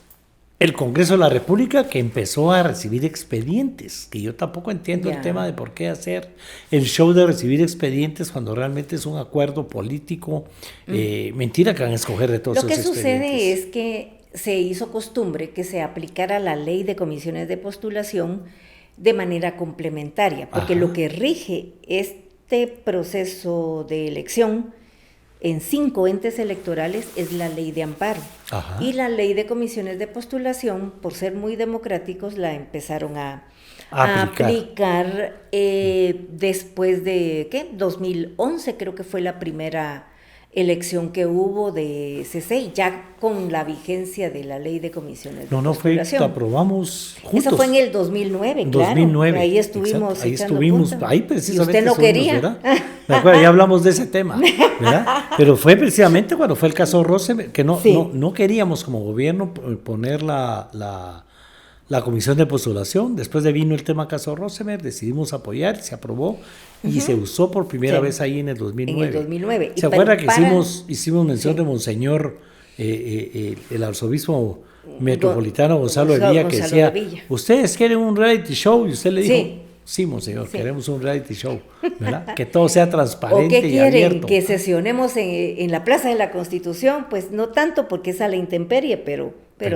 el Congreso de la República, que empezó a recibir expedientes, que yo tampoco entiendo el tema de por qué hacer el show de recibir expedientes cuando realmente es un acuerdo político. Mentira que van a escoger de todos esos expedientes. Lo que sucede es que se hizo costumbre que se aplicara la ley de comisiones de postulación de manera complementaria, porque lo que rige este proceso de elección en 5 entes electorales es la ley de amparo. Ajá. Y la ley de comisiones de postulación, por ser muy democráticos, la empezaron a aplicar después de, 2011 creo que fue la primera elección que hubo de CC, ya con la vigencia de la ley de comisiones de postulación. Fue, aprobamos juntos. Eso fue en el 2009, claro. 2009. Ahí estuvimos. Exacto. Ahí precisamente. Y usted no quería. ¿verdad? Me acuerdo, ya hablamos de ese tema, ¿verdad? Pero fue precisamente cuando fue el caso Rosemer, que no queríamos como gobierno poner la comisión de postulación. Después de vino el tema caso Rosemer, decidimos apoyar, se aprobó y se usó por primera vez ahí en el 2009. En el 2009. ¿Se acuerda que hicimos mención de Monseñor, el arzobispo metropolitano Gonzalo de Villa, que decía, ustedes quieren un reality show? Y usted le dijo, sí, monseñor, queremos un reality show, ¿verdad? Que todo sea transparente y abierto. ¿O qué quieren? ¿Que sesionemos en la Plaza de la Constitución? Pues no tanto porque es a la intemperie, pero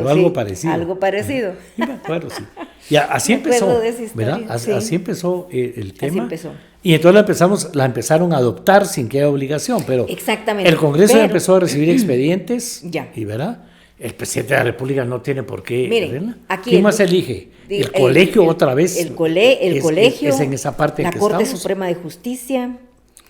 algo parecido. Algo parecido. Y me acuerdo, sí. Y así empezó, ¿verdad? Así empezó el tema. Así empezó. Y entonces la empezaron a adoptar sin que haya obligación, pero exactamente. El Congreso empezó a recibir expedientes, ya. Y ¿verdad? El presidente de la República no tiene por qué. Miren, aquí ¿quién más elige? El colegio otra vez. El colegio. Es en esa parte la que Corte estamos. Suprema de Justicia.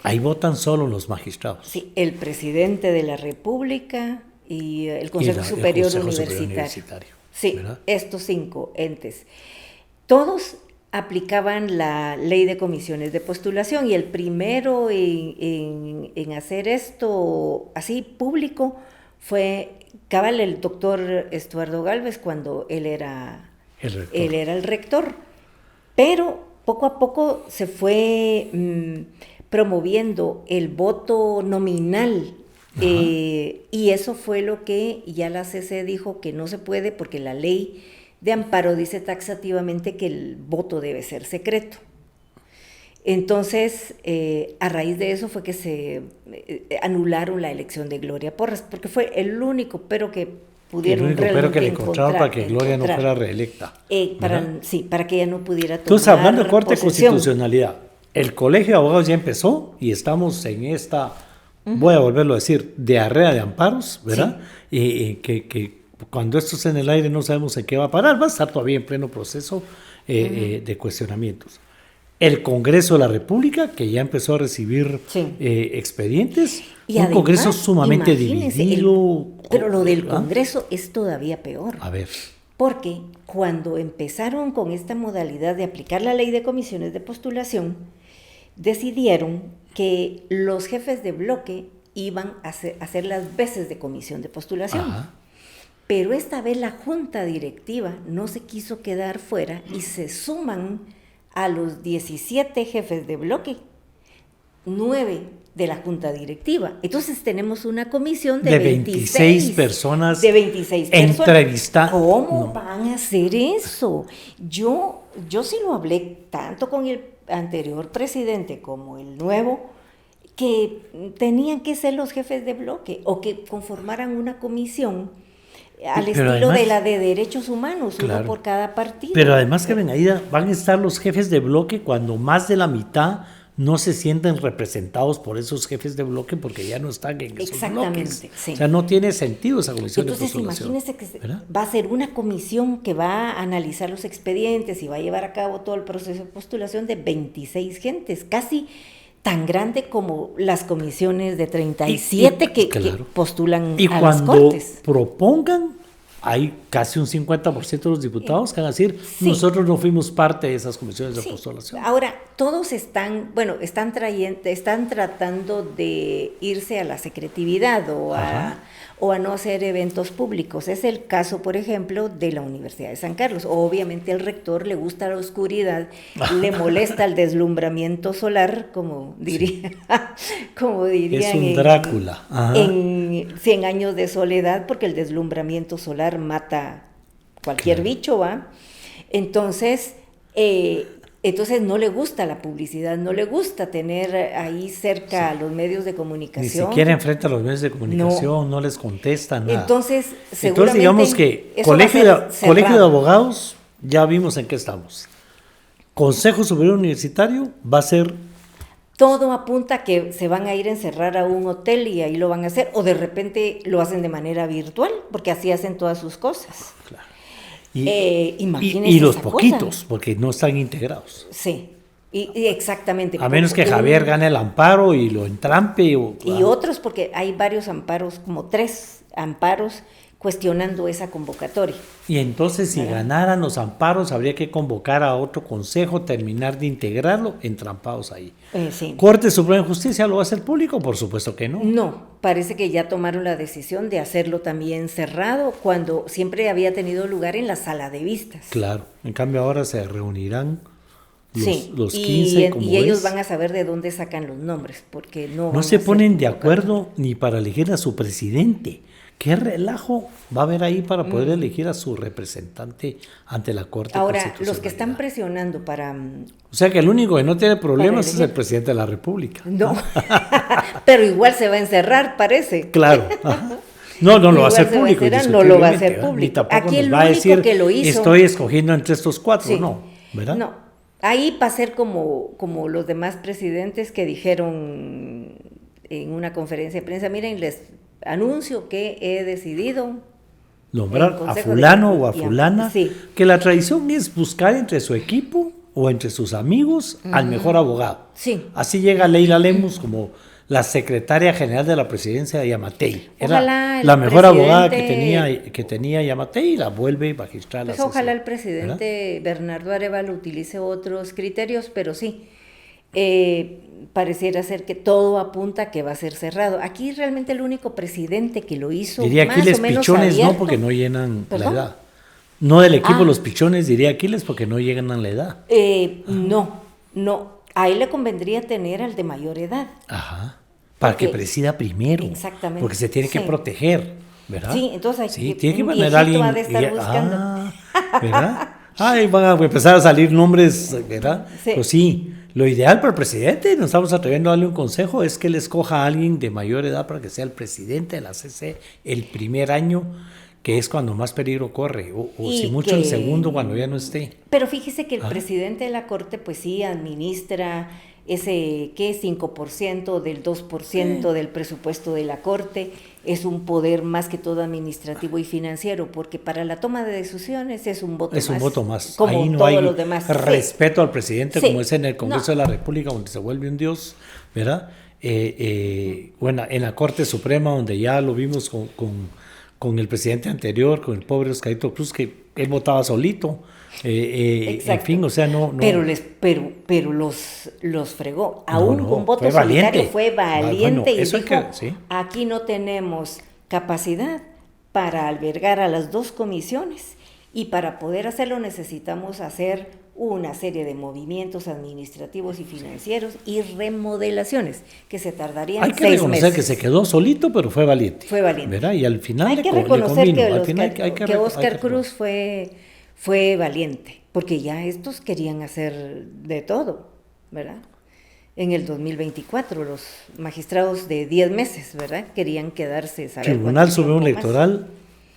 Ahí votan solo los magistrados. Sí, el presidente de la República y el Consejo Superior Universitario. Sí, ¿verdad? Estos 5 entes. Todos aplicaban la ley de comisiones de postulación y el primero en hacer esto así público fue cabal el doctor Estuardo Gálvez cuando él era el rector. Pero poco a poco se fue promoviendo el voto nominal. Y eso fue lo que ya la CC dijo que no se puede porque la ley de amparo dice taxativamente que el voto debe ser secreto. Entonces, a raíz de eso fue que se anularon la elección de Gloria Porras, porque fue el único pero que pudieron pero que le encontraron para que Gloria no fuera reelecta. Para que ella no pudiera tomar Entonces, hablando de Corte de posesión. Constitucionalidad, el Colegio de Abogados ya empezó y estamos en esta, voy a volverlo a decir, diarrea de amparos, ¿verdad? Sí. Y que cuando esto esté en el aire no sabemos en qué va a parar, va a estar todavía en pleno proceso de cuestionamientos. El Congreso de la República, que ya empezó a recibir expedientes, y un además, Congreso sumamente dividido. Pero lo del Congreso es todavía peor. A ver. Porque cuando empezaron con esta modalidad de aplicar la ley de comisiones de postulación, decidieron que los jefes de bloque iban a hacer las veces de comisión de postulación. Ajá. Pero esta vez la junta directiva no se quiso quedar fuera y se suman a los 17 jefes de bloque, 9 de la junta directiva. Entonces tenemos una comisión de 26 personas. De 26 personas. Entrevistar. ¿Cómo van a hacer eso? Yo sí lo hablé tanto con el anterior presidente como el nuevo, que tenían que ser los jefes de bloque o que conformaran una comisión al estilo además, de la de derechos humanos, claro, uno por cada partido. Pero además que ahí van a estar los jefes de bloque cuando más de la mitad no se sienten representados por esos jefes de bloque porque ya no están en esos bloques. Sí. O sea, no tiene sentido esa comisión de postulación. Entonces, imagínese que va a ser una comisión que va a analizar los expedientes y va a llevar a cabo todo el proceso de postulación de 26 gentes, casi tan grande como las comisiones de 37 que postulan a las Cortes. Y cuando propongan, hay casi un 50% de los diputados que van a decir, nosotros no fuimos parte de esas comisiones de postulación. Ahora, todos están tratando de irse a la secretividad o a no hacer eventos públicos. Es el caso, por ejemplo, de la Universidad de San Carlos. Obviamente al rector le gusta la oscuridad, le molesta el deslumbramiento solar, como dirían es un Drácula. En 100 años de soledad, porque el deslumbramiento solar mata cualquier bicho, ¿va? Entonces no le gusta la publicidad, no le gusta tener ahí cerca a los medios de comunicación. Ni siquiera enfrenta a los medios de comunicación, no les contesta nada. Entonces digamos que colegio de abogados, ya vimos en qué estamos. Consejo Superior Universitario va a ser todo apunta a que se van a ir a encerrar a un hotel y ahí lo van a hacer, o de repente lo hacen de manera virtual, porque así hacen todas sus cosas. Claro. Imagínense Y los esa poquitos, cosa. porque no están integrados. Sí, y exactamente. A menos que Javier gane el amparo y lo entrampe. Y otros, porque hay varios amparos, como 3 amparos, cuestionando esa convocatoria. Y entonces, si ganaran los amparos, habría que convocar a otro consejo, terminar de integrarlo, entrampados ahí. Sí. ¿Corte Suprema de Justicia lo va a hacer público? Por supuesto que no. No, parece que ya tomaron la decisión de hacerlo también cerrado, cuando siempre había tenido lugar en la sala de vistas. Claro, en cambio ahora se reunirán los 15 y ellos van a saber de dónde sacan los nombres, porque no se ponen de acuerdo ni para elegir a su presidente. ¿Qué relajo va a haber ahí para poder elegir a su representante ante la Corte Ahora, los que están presionando para... O sea que el único que no tiene problemas es el presidente de la República. No, pero igual se va a encerrar, parece. Claro. Ajá. No lo va a hacer público. No lo va a hacer público. Aquí el va a decir, que lo hizo, estoy escogiendo entre estos 4, sí, no, ¿verdad? No, ahí va a ser como los demás presidentes que dijeron en una conferencia de prensa, miren, les anuncio que he decidido nombrar a fulano o a fulana, sí, que la tradición es buscar entre su equipo o entre sus amigos al mejor abogado. Sí. Así llega Leila Lemus como la secretaria general de la presidencia de Yamatei. Era la mejor abogada que tenía Yamatei y la vuelve magistral. Pues ojalá el presidente, ¿verdad?, Bernardo Arévalo utilice otros criterios, pero sí, pareciera ser que todo apunta a que va a ser cerrado. Aquí realmente el único presidente que lo hizo diría más Aquiles o menos Pichones, abierto, no, porque no llenan la edad. No del equipo los Pichones, diría Aquiles, porque no llenan la edad. No. A él le convendría tener al de mayor edad. Ajá. Para que presida primero. Exactamente. Porque se tiene que proteger, ¿verdad? Sí, entonces tiene que poner a alguien. Ha de estar buscando. ¿Verdad? Ay, van a empezar a salir nombres, ¿verdad? Sí. Pues sí, lo ideal para el presidente, nos estamos atreviendo a darle un consejo, es que él escoja a alguien de mayor edad para que sea el presidente de la CC el primer año, que es cuando más peligro corre, o si mucho el segundo cuando ya no esté. Pero fíjese que el presidente de la Corte pues sí administra ese, ¿qué? 5% del 2% del presupuesto de la Corte, es un poder más que todo administrativo y financiero, porque para la toma de decisiones es un voto más. Es un voto más. Como ahí no todos hay los demás. respeto al presidente, como es en el Congreso de la República, donde se vuelve un dios, ¿verdad? Bueno, en la Corte Suprema, donde ya lo vimos con el presidente anterior, con el pobre Oscarito Cruz, que él votaba solito. En fin, o sea, no. Pero los fregó. Aún un voto solitario fue valiente y dijo, aquí no tenemos capacidad para albergar a las 2 comisiones y para poder hacerlo necesitamos hacer una serie de movimientos administrativos y financieros y remodelaciones que se tardarían 6 meses. Hay que reconocer que se quedó solito, pero fue valiente. ¿Verdad? Y al final hay que reconocer que Oscar Cruz fue valiente, porque ya estos querían hacer de todo, ¿verdad? En el 2024, los magistrados de 10 meses, ¿verdad? Querían quedarse. Tribunal Supremo Electoral,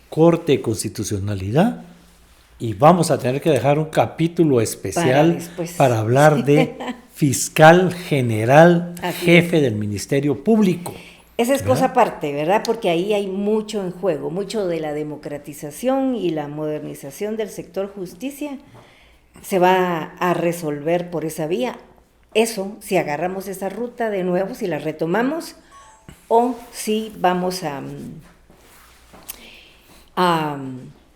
Corte de Constitucionalidad, y vamos a tener que dejar un capítulo especial para hablar de fiscal general, jefe del Ministerio Público. Esa es cosa aparte, ¿verdad? Porque ahí hay mucho en juego, mucho de la democratización y la modernización del sector justicia se va a resolver por esa vía. Eso, si agarramos esa ruta de nuevo, si la retomamos, o si vamos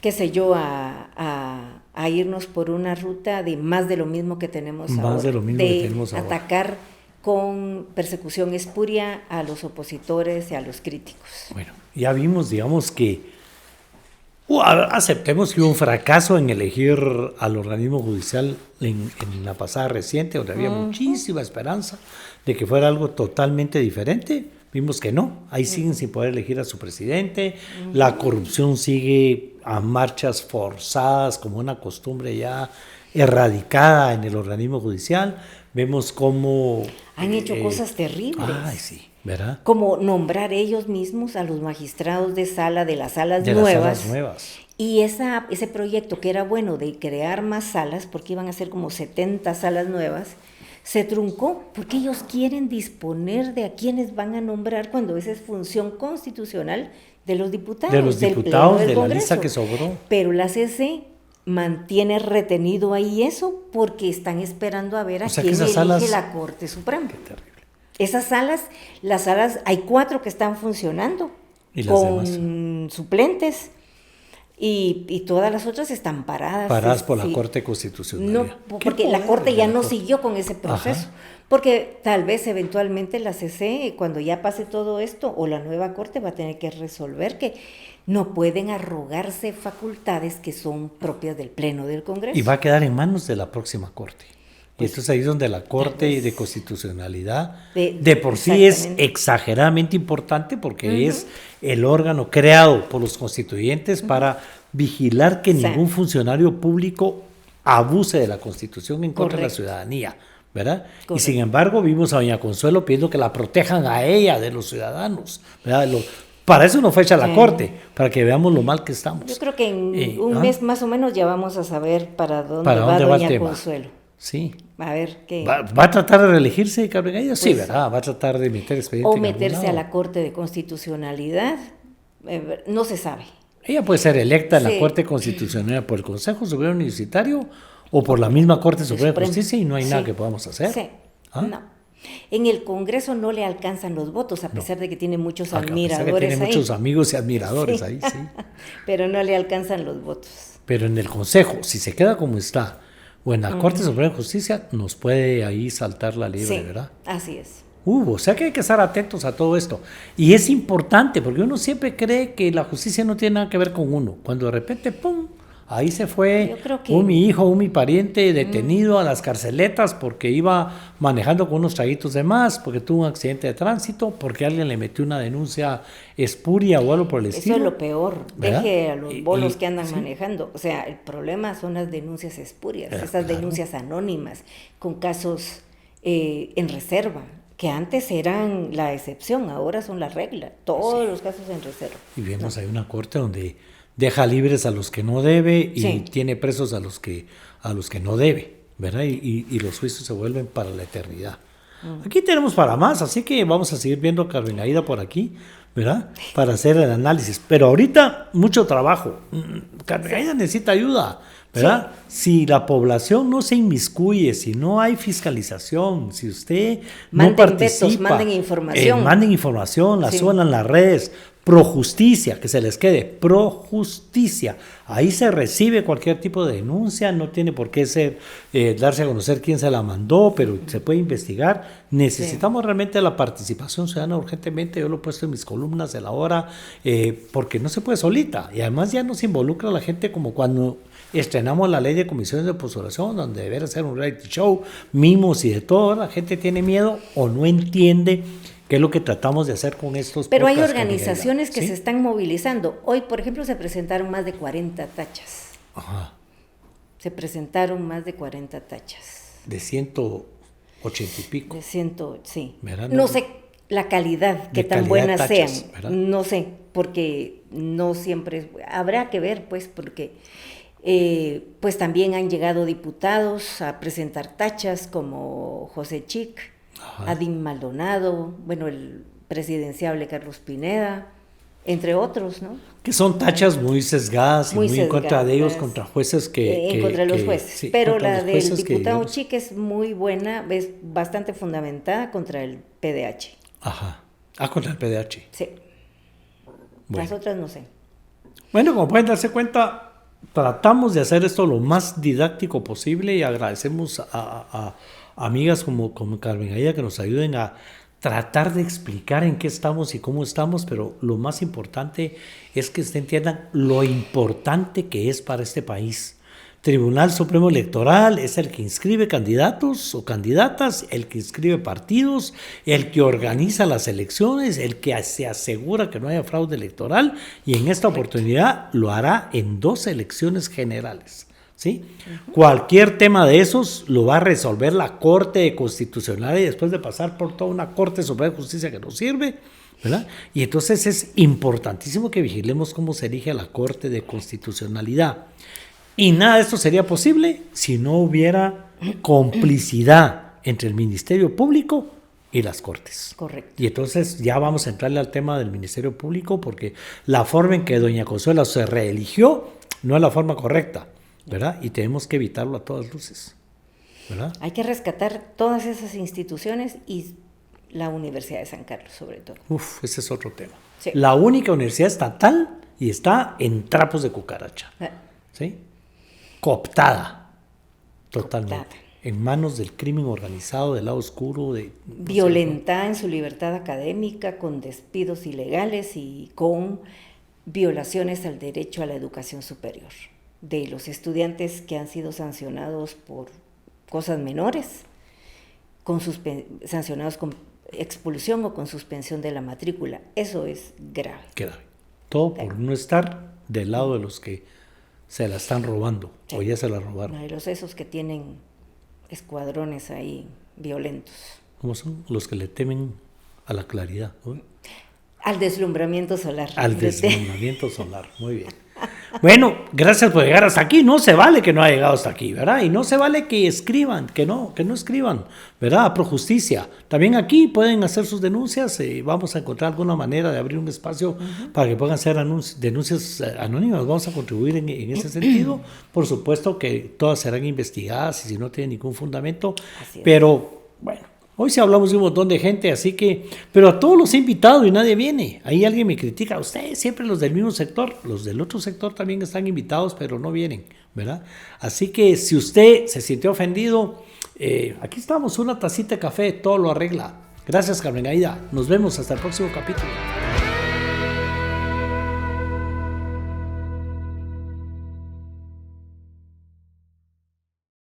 qué sé yo, a irnos por una ruta de más de lo mismo que tenemos ahora. De atacar con persecución espuria a los opositores y a los críticos. Bueno, ya vimos, digamos que aceptemos que hubo un fracaso en elegir al organismo judicial en la pasada reciente, donde había muchísima esperanza de que fuera algo totalmente diferente. Vimos que no, ahí siguen sin poder elegir a su presidente, la corrupción sigue a marchas forzadas como una costumbre ya erradicada en el organismo judicial. Vemos cómo han hecho cosas terribles. Ay, sí, ¿verdad? Como nombrar ellos mismos a los magistrados de sala de las salas nuevas. Y ese proyecto que era bueno de crear más salas, porque iban a ser como 70 salas nuevas, se truncó porque ellos quieren disponer de a quienes van a nombrar cuando esa es función constitucional de los diputados. De los diputados de la lista que sobró. Pero la CC mantiene retenido ahí eso porque están esperando a ver a quién elige la Corte Suprema. Qué terrible. Esas salas, las salas, hay 4 que están funcionando con suplentes. Y todas las otras están paradas. Paradas por la Corte Constitucional. No, porque la Corte ya no siguió con ese proceso. Ajá. Porque tal vez eventualmente la CC, cuando ya pase todo esto, o la nueva Corte va a tener que resolver que no pueden arrogarse facultades que son propias del Pleno del Congreso. Y va a quedar en manos de la próxima Corte. Pues, y entonces ahí es donde la Corte de Constitucionalidad de por sí es exageradamente importante porque es el órgano creado por los constituyentes para vigilar que ningún funcionario público abuse de la Constitución en contra de la ciudadanía, ¿verdad? Correcto. Y sin embargo vimos a doña Consuelo pidiendo que la protejan a ella de los ciudadanos, ¿verdad? Para eso nos fue hecha la Corte, para que veamos lo mal que estamos. Yo creo que en un mes más o menos ya vamos a saber para dónde va doña Consuelo. Sí. A ver qué. ¿Va a tratar de reelegirse, Carmen Aida? Sí, ¿verdad? Va a tratar de meter expediente. O meterse a la Corte de Constitucionalidad. No se sabe. Ella puede ser electa en la Corte Constitucional por el Consejo Superior Universitario o por la misma Corte Suprema de Justicia y no hay nada que podamos hacer. Sí. No. En el Congreso no le alcanzan los votos, a pesar de que tiene muchos admiradores que tiene ahí. Muchos amigos y admiradores ahí, sí. Pero no le alcanzan los votos. Pero en el Consejo, si se queda como está, o en la Corte Suprema de Justicia, nos puede ahí saltar la liebre, ¿verdad? Así es. O sea que hay que estar atentos a todo esto. Y es importante, porque uno siempre cree que la justicia no tiene nada que ver con uno. Cuando de repente, ¡pum!, ahí se fue mi hijo, mi pariente detenido a las carceletas porque iba manejando con unos traguitos de más, porque tuvo un accidente de tránsito, porque alguien le metió una denuncia espuria o algo por el estilo. Eso es lo peor. ¿Verdad? Deje a los bolos que andan manejando. O sea, el problema son las denuncias espurias, esas denuncias anónimas, con casos en reserva, que antes eran la excepción, ahora son la regla. Todos los casos en reserva. Y vemos hay una corte donde deja libres a los que no debe y tiene presos a los que no debe, ¿verdad? Y los juicios se vuelven para la eternidad. Aquí tenemos para más, así que vamos a seguir viendo a Carmen Aida por aquí, ¿verdad? Para hacer el análisis. Pero ahorita mucho trabajo. Carmen Aida necesita ayuda, ¿verdad? Si la población no se inmiscuye, si no hay fiscalización, si usted no participa, manden información, la suban en las redes. Projusticia, que se les quede, projusticia. Ahí se recibe cualquier tipo de denuncia, no tiene por qué ser darse a conocer quién se la mandó, pero se puede investigar. Necesitamos realmente la participación ciudadana urgentemente. Yo lo he puesto en mis columnas de la hora, porque no se puede solita. Y además ya nos involucra a la gente como cuando estrenamos la ley de comisiones de postulación, donde debería ser un reality show, mimos y de todo. La gente tiene miedo o no entiende qué es lo que tratamos de hacer con estos. Pero hay organizaciones que se están movilizando. Hoy, por ejemplo, se presentaron más de 40 tachas. Ajá. Se presentaron más de 40 tachas. De 180 y pico. De 100, sí. ¿Verdad? No sé la calidad, qué tan buenas tachas, sean. ¿Verdad? No sé, porque no siempre habrá que ver, pues, porque pues también han llegado diputados a presentar tachas como José Chic, Adín Maldonado, bueno, el presidenciable Carlos Pineda, entre otros, ¿no? Que son tachas muy sesgadas y muy en contra de ellos, contra jueces en contra de los jueces. Sí, pero la del diputado Chic es muy buena, es bastante fundamentada contra el PDH. Ajá. Contra el PDH. Sí. Bueno. Las otras no sé. Bueno, como pueden darse cuenta, tratamos de hacer esto lo más didáctico posible y agradecemos a amigas como Carmen Aida que nos ayuden a tratar de explicar en qué estamos y cómo estamos, pero lo más importante es que ustedes entiendan lo importante que es para este país. Tribunal Supremo Electoral es el que inscribe candidatos o candidatas, el que inscribe partidos, el que organiza las elecciones, el que se asegura que no haya fraude electoral y en esta oportunidad lo hará en 2 elecciones generales. ¿Sí? Cualquier tema de esos lo va a resolver la Corte Constitucional y después de pasar por toda una Corte Suprema de Justicia que nos sirve, ¿verdad? Y entonces es importantísimo que vigilemos cómo se elige a la Corte de Constitucionalidad. Y nada de esto sería posible si no hubiera complicidad entre el Ministerio Público y las Cortes. Correcto. Y entonces ya vamos a entrarle al tema del Ministerio Público, porque la forma en que doña Consuelo se reeligió no es la forma correcta, ¿verdad? Y tenemos que evitarlo a todas luces, ¿verdad? Hay que rescatar todas esas instituciones y la Universidad de San Carlos, sobre todo. Ese es otro tema. Sí. La única universidad estatal y está en trapos de cucaracha, ¿sí? Cooptada, totalmente. Cooptada. En manos del crimen organizado, del lado oscuro. Violentada en su libertad académica, con despidos ilegales y con violaciones al derecho a la educación superior de los estudiantes que han sido sancionados por cosas menores, sancionados con expulsión o con suspensión de la matrícula. Eso es grave. Grave. Todo por no estar del lado de los que se la están robando, sí, o ya se la robaron. De los esos que tienen escuadrones ahí violentos. ¿Cómo son? Los que le temen a la claridad, ¿no? Al deslumbramiento solar. Al deslumbramiento solar, muy bien. Bueno, gracias por llegar hasta aquí. No se vale que no haya llegado hasta aquí, ¿verdad? Y no se vale que escriban, que no escriban, ¿verdad? A Projusticia. También aquí pueden hacer sus denuncias. Vamos a encontrar alguna manera de abrir un espacio para que puedan hacer denuncias anónimas. Vamos a contribuir en ese sentido. Por supuesto que todas serán investigadas y si no tienen ningún fundamento. Pero, bueno. Hoy sí hablamos de un montón de gente, así que, pero a todos los he invitado y nadie viene. Ahí alguien me critica, ustedes siempre los del mismo sector, los del otro sector también están invitados, pero no vienen, ¿verdad? Así que si usted se sintió ofendido, aquí estamos, una tacita de café, todo lo arregla. Gracias, Carmen Aida. Nos vemos hasta el próximo capítulo.